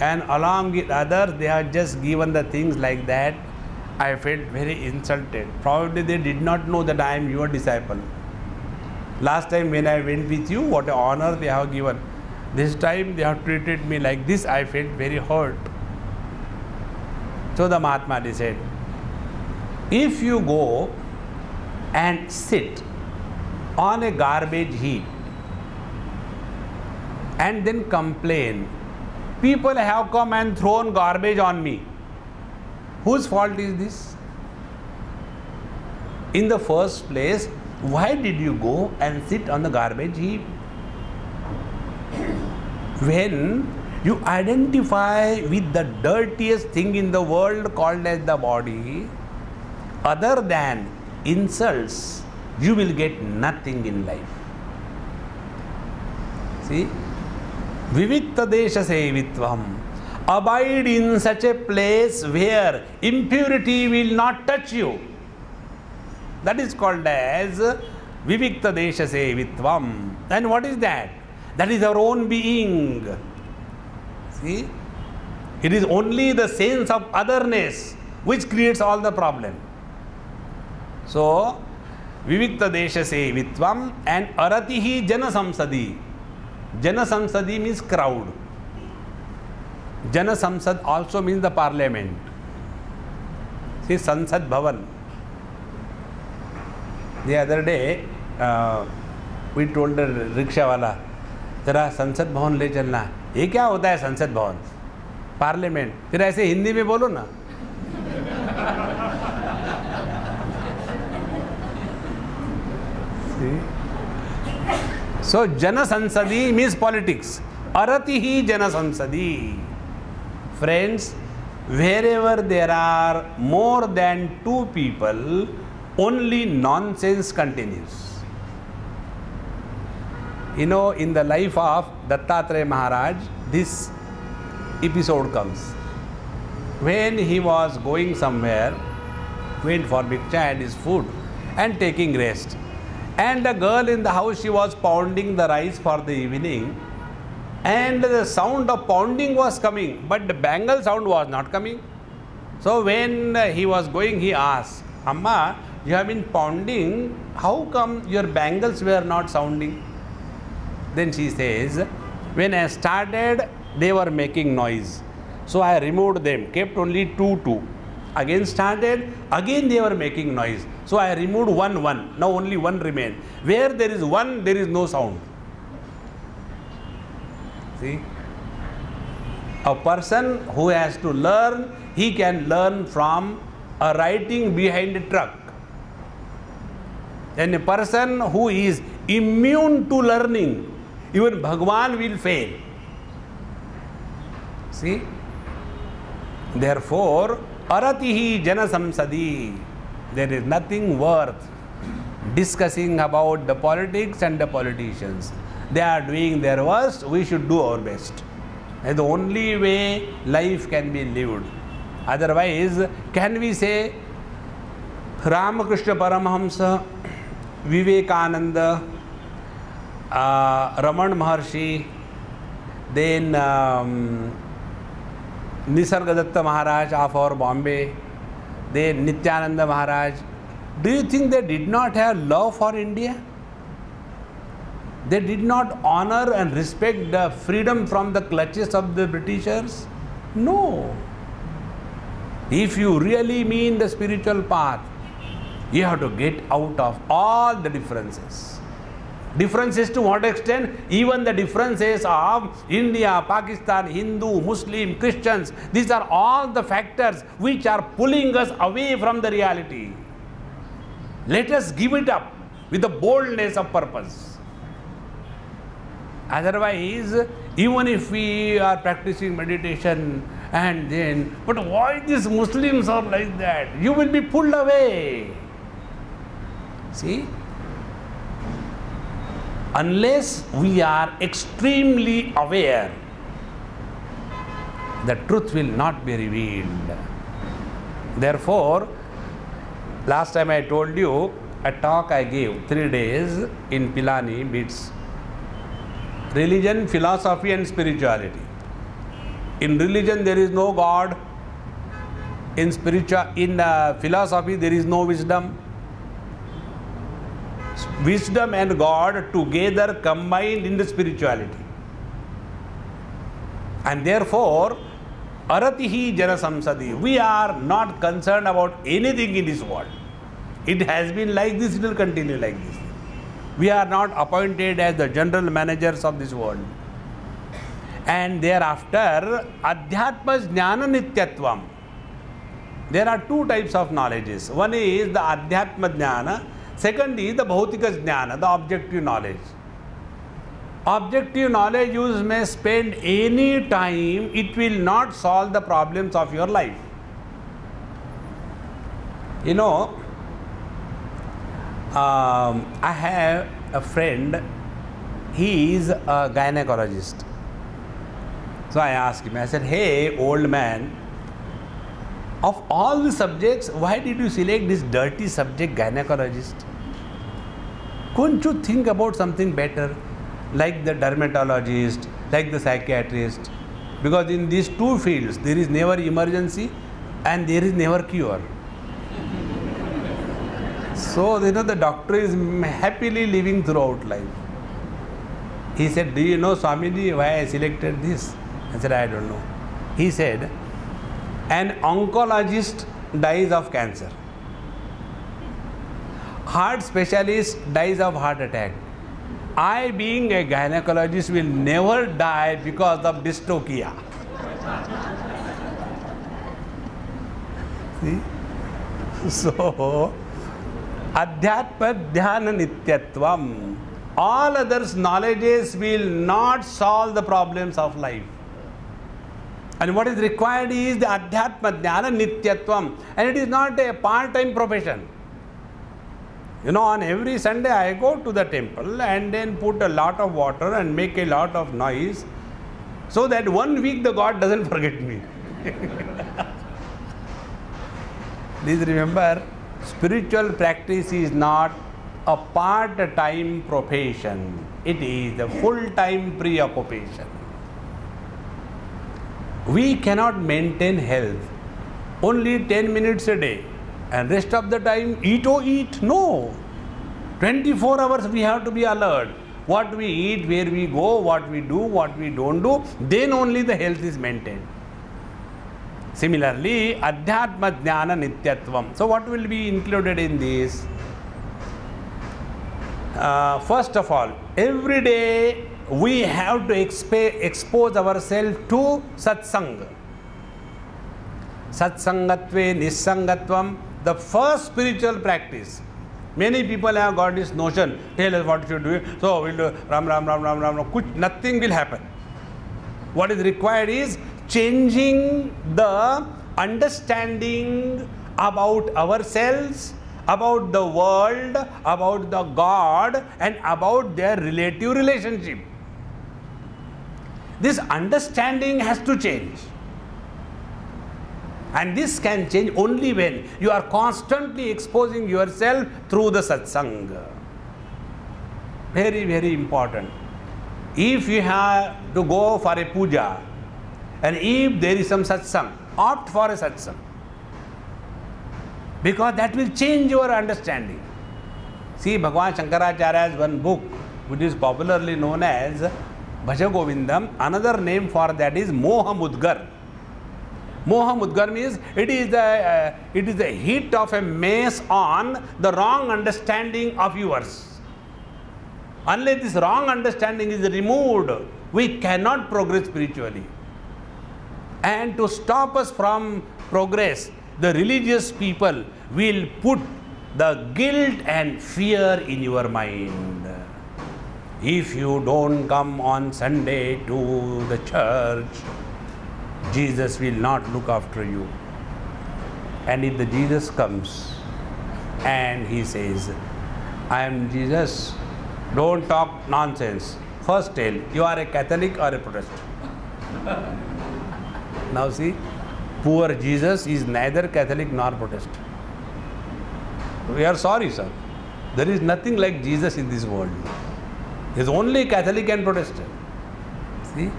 And along with others, they have just given the things like that. I felt very insulted. Probably they did not know that I am your disciple. Last time when I went with you, what an honor they have given. This time they have treated me like this. I felt very hurt. So the Mahatma said, if you go and sit on a garbage heap and then complain, people have come and thrown garbage on me. Whose fault is this? In the first place, why did you go and sit on the garbage heap? When you identify with the dirtiest thing in the world called as the body, other than insults, you will get nothing in life. See? Vivikta desha sevitvam. Abide in such a place where impurity will not touch you. That is called as Vivikta desha sevitvam. And what is that? That is our own being. See? It is only the sense of otherness which creates all the problem. So, Vivikta desha sevitvam and aratihi jana samsadi. Jana samsadi means crowd. Jana samsad also means the parliament. See, Sansad Bhavan. The other day, we told the rickshaw wala, जरा संसद भवन ले चलना. ये क्या होता है संसद भवन? पार्लियामेंट. फिर ऐसे हिंदी में बोलो ना. So Jana Sansadi means politics. Aratihi Jana Sansadi. Friends, wherever there are more than two people, only nonsense continues. You know, in the life of Dattatreya Maharaj, this episode comes. When he was going somewhere, went for bhiksha and his food and taking rest. And the girl in the house, she was pounding the rice for the evening, and the sound of pounding was coming, but the bangle sound was not coming. So when he was going, he asked, Amma, you have been pounding, how come your bangles were not sounding? Then she says, when I started, they were making noise. So I removed them, kept only two. Again started, again they were making noise. So I removed one. Now only one remained. Where there is one, there is no sound. See? A person who has to learn, he can learn from a writing behind a truck. And a person who is immune to learning, even Bhagwan will fail. See? Therefore, aratihi jana samsadi. There is nothing worth discussing about the politics and the politicians. They are doing their worst, we should do our best. That's the only way life can be lived. Otherwise, can we say Ramakrishna Paramahamsa, Vivekananda, Raman Maharshi, then Nisargadatta Maharaj of our Bombay, then Nityananda Maharaj, do you think they did not have love for India? They did not honor and respect the freedom from the clutches of the Britishers? No. If you really mean the spiritual path, you have to get out of all the differences. Differences to what extent? Even the differences of India, Pakistan, Hindu, Muslim, Christians, these are all the factors which are pulling us away from the reality. Let us give it up with the boldness of purpose. Otherwise, even if we are practicing meditation and then, but why these Muslims are like that? You will be pulled away. See? Unless we are extremely aware, the truth will not be revealed. Therefore, last time I told you a talk I gave 3 days in Pilani BITS. Religion, philosophy and spirituality. In religion there is no God. In philosophy there is no wisdom. Wisdom and God together combined in the spirituality. And therefore, aratihi jana samsadi. We are not concerned about anything in this world. It has been like this, it will continue like this. We are not appointed as the general managers of this world. And thereafter, Adhyatma Jnana Nityatvam. There are two types of knowledges. One is the Adhyatma Jnana, second is the Bhautika Jnana, the objective knowledge. Objective knowledge you may spend any time, it will not solve the problems of your life. You know, I have a friend, he is a gynecologist. So I asked him, I said, hey old man, of all the subjects, why did you select this dirty subject, gynecologist? Couldn't you think about something better, like the dermatologist, like the psychiatrist? Because in these two fields, there is never emergency and there is never cure. So, you know, the doctor is happily living throughout life. He said, do you know, Swamiji, why I selected this? I said, I don't know. He said, an oncologist dies of cancer. Heart specialist dies of heart attack. I, being a gynecologist, will never die because of dystocia. See? So, Adhyatma Dhyana Nityatvam. All others knowledges will not solve the problems of life. And what is required is the Adhyatma Jnana Nityatvam. And it is not a part-time profession. You know, on every Sunday I go to the temple and then put a lot of water and make a lot of noise so that 1 week the God doesn't forget me. Please remember, spiritual practice is not a part-time profession. It is a full-time preoccupation. We cannot maintain health only 10 minutes a day and rest of the time eat or eat. No. 24 hours we have to be alert. What we eat, where we go, what we do, what we don't do, then only the health is maintained. Similarly, Adhyatma Jnana Nityatvam. So what will be included in this? First of all, every day we have to expose ourselves to satsang. Satsangatve Nissangatvam, the first spiritual practice. Many people have got this notion, tell us what you should do, so we'll do Ram Ram Ram Ram Ram, nothing will happen. What is required is changing the understanding about ourselves, about the world, about the God, and about their relative relationship. This understanding has to change. And this can change only when you are constantly exposing yourself through the satsang. Very, very important. If you have to go for a puja, and if there is some satsang, opt for a satsang. Because that will change your understanding. See, Bhagavan Shankaracharya has one book which is popularly known as Bhaja Govindam. Another name for that is Moha Mudgar. Moha Mudgar means it is the heat of a mace on the wrong understanding of yours. Unless this wrong understanding is removed, we cannot progress spiritually. And to stop us from progress, the religious people will put the guilt and fear in your mind. If you don't come on Sunday to the church, Jesus will not look after you. And if the Jesus comes and he says, I am Jesus, don't talk nonsense. First tell, you are a Catholic or a Protestant. Now see, poor Jesus is neither Catholic nor Protestant. We are sorry, sir. There is nothing like Jesus in this world. There is only Catholic and Protestant. See?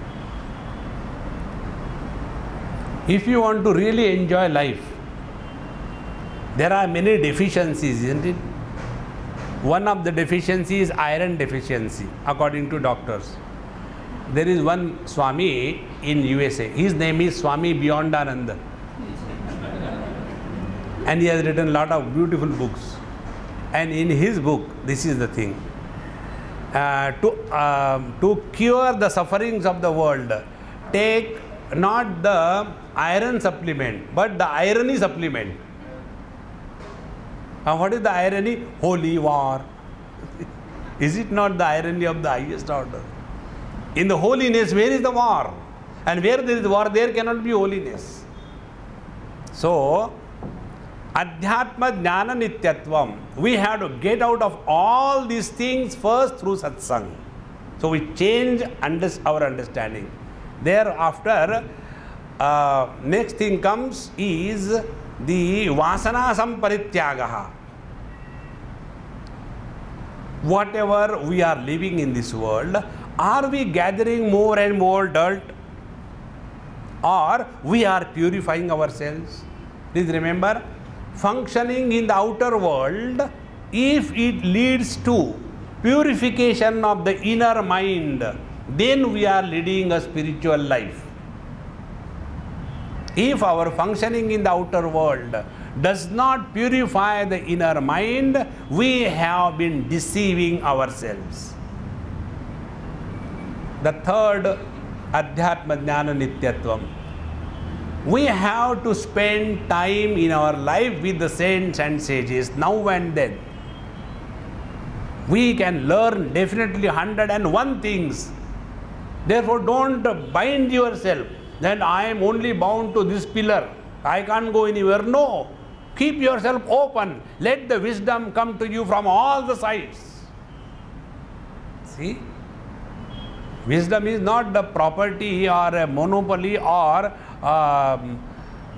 If you want to really enjoy life, there are many deficiencies, isn't it? One of the deficiencies is iron deficiency, according to doctors. There is one Swami in USA. His name is Swami Beyondananda. And he has written a lot of beautiful books. And in his book, this is the thing. To cure the sufferings of the world, take not the iron supplement, but the irony supplement. What is the irony? Holy war. Is it not the irony of the highest order? In the holiness, where is the war? And where there is war, there cannot be holiness. So, Adhyatma Jnana Nityatvam, we have to get out of all these things first through satsang. So, we change our understanding. Thereafter, next thing comes is the Vasana Samparityagaha. Whatever we are living in this world, are we gathering more and more dirt, or we are purifying ourselves? Please remember, functioning in the outer world, if it leads to purification of the inner mind, then we are leading a spiritual life. If our functioning in the outer world does not purify the inner mind, we have been deceiving ourselves. The third, Adhyatma Jnana Nityatvam. We have to spend time in our life with the saints and sages now and then. We can learn definitely 101 things. Therefore, don't bind yourself that I am only bound to this pillar. I can't go anywhere. No. Keep yourself open. Let the wisdom come to you from all the sides. See? Wisdom is not the property or a monopoly or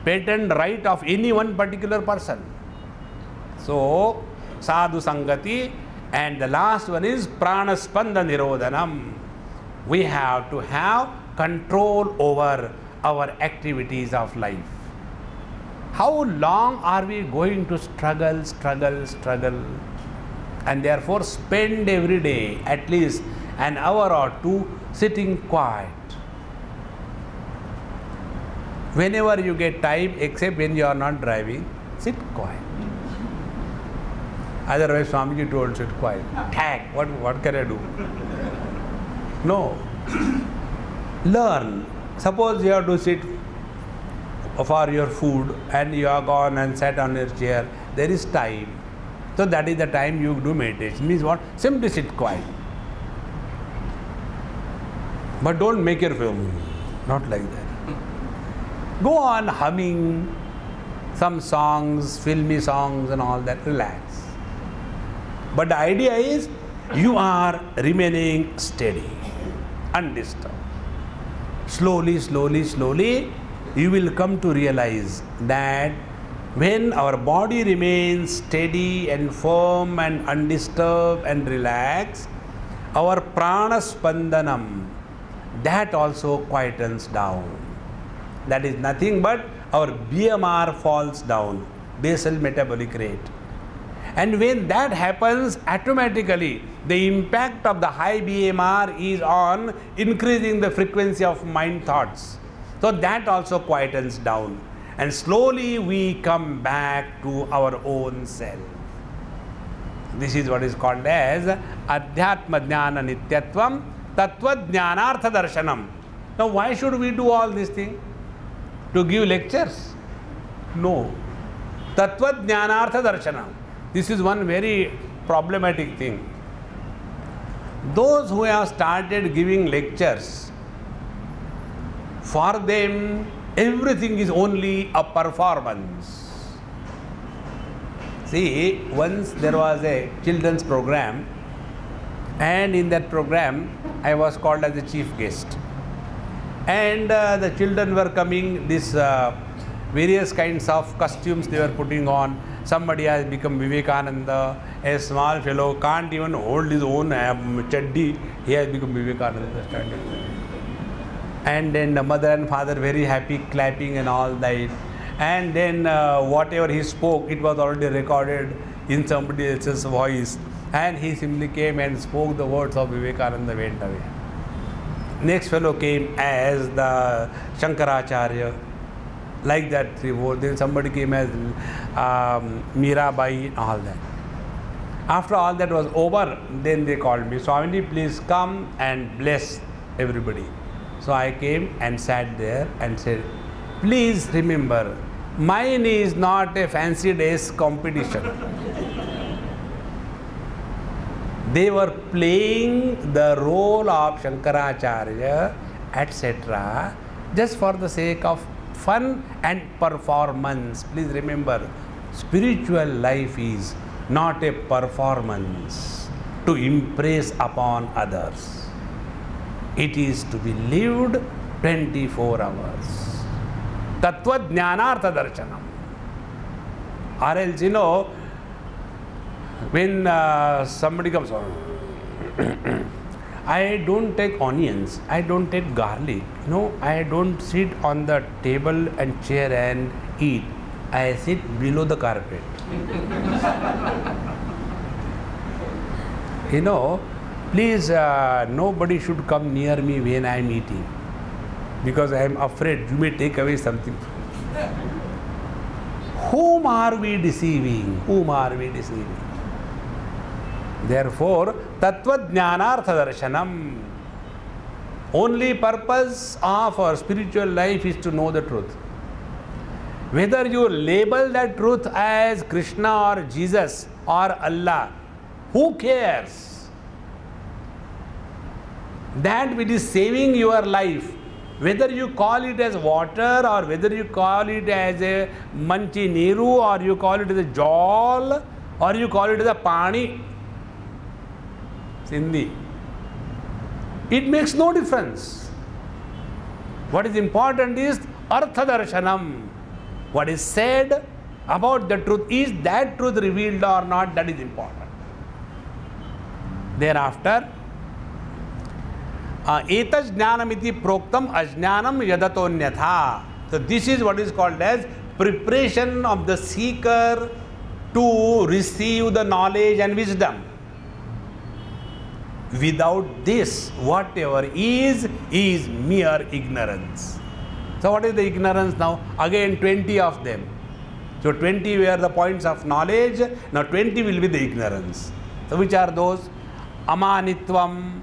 patent right of any one particular person. So, sadhu sangati, and the last one is pranaspanda nirodhanam. We have to have control over our activities of life. How long are we going to struggle, and therefore spend every day at least an hour or two sitting quiet? Whenever you get time, except when you are not driving, sit quiet. Otherwise, Swamiji told, sit quiet. Tag, what can I do? No. Learn. Suppose you have to sit for your food and you are gone and sat on your chair, there is time. So that is the time you do meditation. Means what? Simply sit quiet. But don't make your film. Not like that. Go on humming some songs, filmy songs and all that. Relax. But the idea is you are remaining steady, undisturbed. Slowly, you will come to realize that when our body remains steady and firm and undisturbed and relaxed, our prana spandanam, that also quietens down. That is nothing but our BMR falls down, basal metabolic rate. And when that happens, automatically the impact of the high BMR is on increasing the frequency of mind thoughts. So that also quietens down. And slowly we come back to our own self. This is what is called as Adhyatma Jnana Nityatvam Tattva Jnanartha Darshanam. Now why should we do all these things? To give lectures? No. Tattva Jnanartha Darshanam. This is one very problematic thing. Those who have started giving lectures, for them everything is only a performance. See, once there was a children's program, and in that program I was called as the chief guest. And the children were coming, this various kinds of costumes they were putting on. Somebody has become Vivekananda, a small fellow can't even hold his own chaddi, he has become Vivekananda standing. And then the mother and father very happy, clapping and all that. And then whatever he spoke, it was already recorded in somebody else's voice. And he simply came and spoke the words of Vivekananda, went away. Next fellow came as the Shankaracharya, like that. Then somebody came as Mirabai and all that. After all that was over, then they called me, Swamiji, please come and bless everybody. So I came and sat there and said, please remember, mine is not a fancy dress competition. They were playing the role of Shankaracharya, etc., just for the sake of fun and performance. Please remember, spiritual life is not a performance to impress upon others. It is to be lived 24 hours. Tattva Jnanartha Darshanam. Or else, you know, when somebody comes on, I don't take onions, I don't take garlic, I don't sit on the table and chair and eat. I sit below the carpet. Please, nobody should come near me when I am eating, because I am afraid you may take away something. Whom are we deceiving? Whom are we deceiving? Therefore, Tattva Jnanartha Darshanam. Only purpose of our spiritual life is to know the truth. Whether you label that truth as Krishna or Jesus or Allah, who cares? That which is saving your life, whether you call it as water or whether you call it as a manchi niru or you call it as a jal or you call it as a pani, Sindhi, it makes no difference. What is important is Artha Darshanam. What is said about the truth, is that truth revealed or not, that is important. Thereafter, Etas jnanamiti proktam ajnanam yadatonyatha. So this is what is called as preparation of the seeker to receive the knowledge and wisdom. Without this, whatever is mere ignorance. So what is the ignorance now? Again 20 of them. So 20 were the points of knowledge, now 20 will be the ignorance. So which are those? Amanitvam,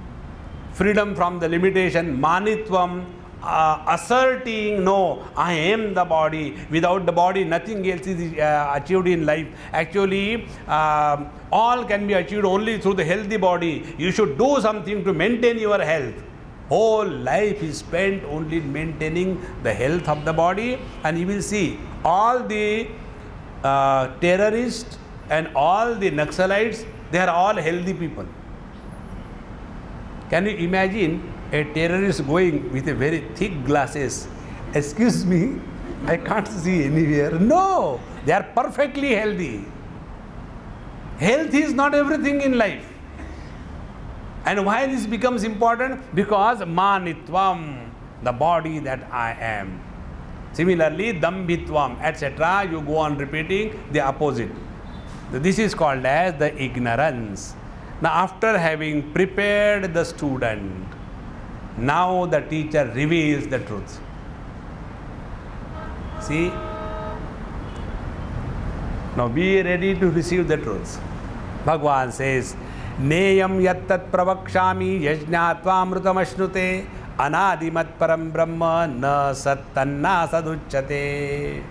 freedom from the limitation. Manitvam, asserting, no, I am the body. Without the body, nothing else is achieved in life. Actually, all can be achieved only through the healthy body. You should do something to maintain your health. Whole life is spent only maintaining the health of the body, and you will see all the terrorists and all the Naxalites, they are all healthy people. Can you imagine a terrorist going with a very thick glasses? Excuse me, I can't see anywhere. No, they are perfectly healthy. Health is not everything in life. And why this becomes important? Because manitvam, the body that I am. Similarly, dambhitvam, etc. You go on repeating the opposite. This is called as the ignorance. Now, after having prepared the student, now the teacher reveals the truth. See? Now be ready to receive the truth. Bhagavan says, Neyam yattat pravakshami yajnatva amrutam anadimat param brahma na sattanna saduchyate.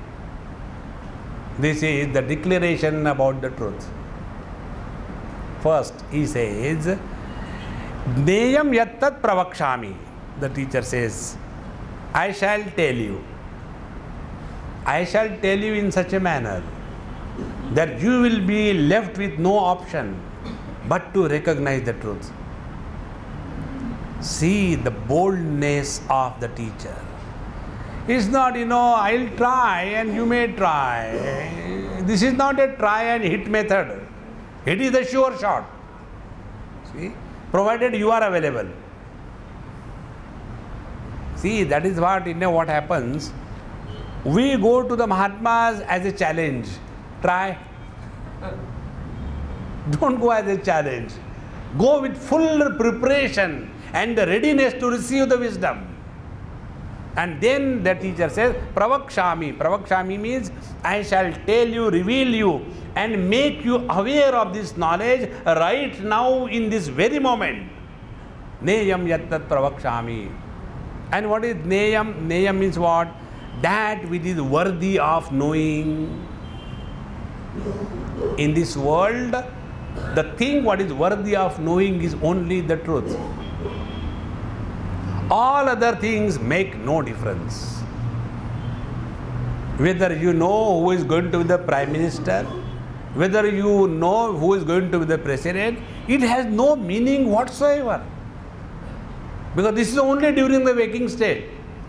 This is the declaration about the truth. First, he says, Neyam yattat pravakshami. The teacher says, I shall tell you. I shall tell you in such a manner that you will be left with no option but to recognize the truth. See the boldness of the teacher. It's not, I'll try and you may try. This is not a try and hit method. It is a sure shot. See, provided you are available. See, that is what, what happens. We go to the Mahatmas as a challenge. Try. Don't go as a challenge. Go with full preparation and the readiness to receive the wisdom. And then the teacher says, pravakshami. Pravakshami means I shall tell you, reveal you, and make you aware of this knowledge right now in this very moment. Neyam yattat pravakshami. And what is neyam? Neyam means what? That which is worthy of knowing. In this world, the thing what is worthy of knowing is only the truth. All other things make no difference. Whether you know who is going to be the Prime Minister, whether you know who is going to be the President, it has no meaning whatsoever. Because this is only during the waking state.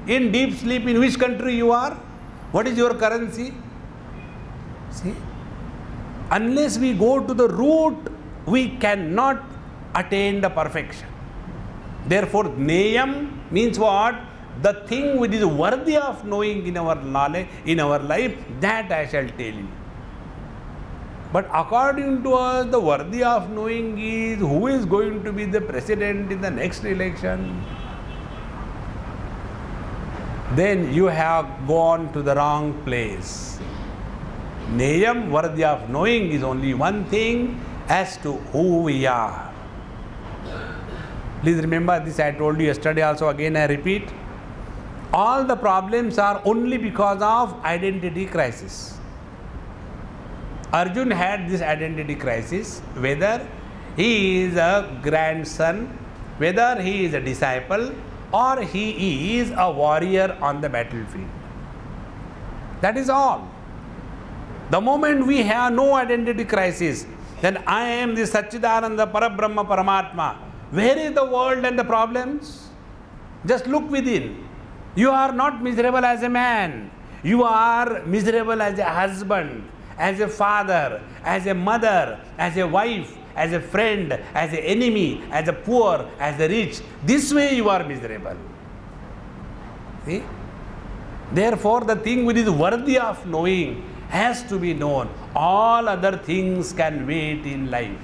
In deep sleep, in which country you are? What is your currency? See? Unless we go to the root, we cannot attain the perfection. Therefore, neyam means what? The thing which is worthy of knowing in our knowledge, in our life, that I shall tell you. But according to us, the worthy of knowing is who is going to be the president in the next election. Then you have gone to the wrong place. Neyam, worthy of knowing, is only one thing as to who we are. Please remember this, I told you yesterday also, again I repeat. All the problems are only because of identity crisis. Arjun had this identity crisis, whether he is a grandson, whether he is a disciple, or he is a warrior on the battlefield. That is all. The moment we have no identity crisis, then I am the Satchidananda Parabrahma Paramatma. Where is the world and the problems? Just look within. You are not miserable as a man. You are miserable as a husband, as a father, as a mother, as a wife, as a friend, as an enemy, as a poor, as a rich. This way you are miserable. See? Therefore, the thing which is worthy of knowing has to be known. All other things can wait in life.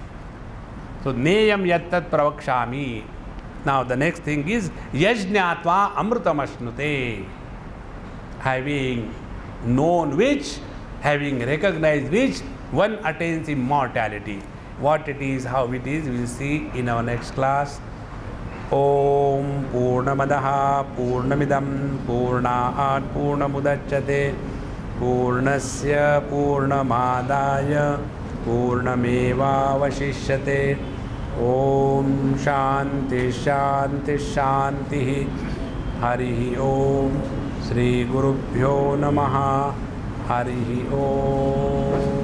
So, neyam yattat pravakshami. Now, the next thing is yajñātva amrutamashnute. Having known which, having recognized which, one attains immortality. What it is, how it is, we will see in our next class. Om Purnamadaha Purnamidam Purnāt Purnamudachyate Purnasya Purnamadaya Purnamevavashishyate. Om Shanti Shanti Shanti. Harihi Om. Shri Gurubhyo Namaha. Harihi Om.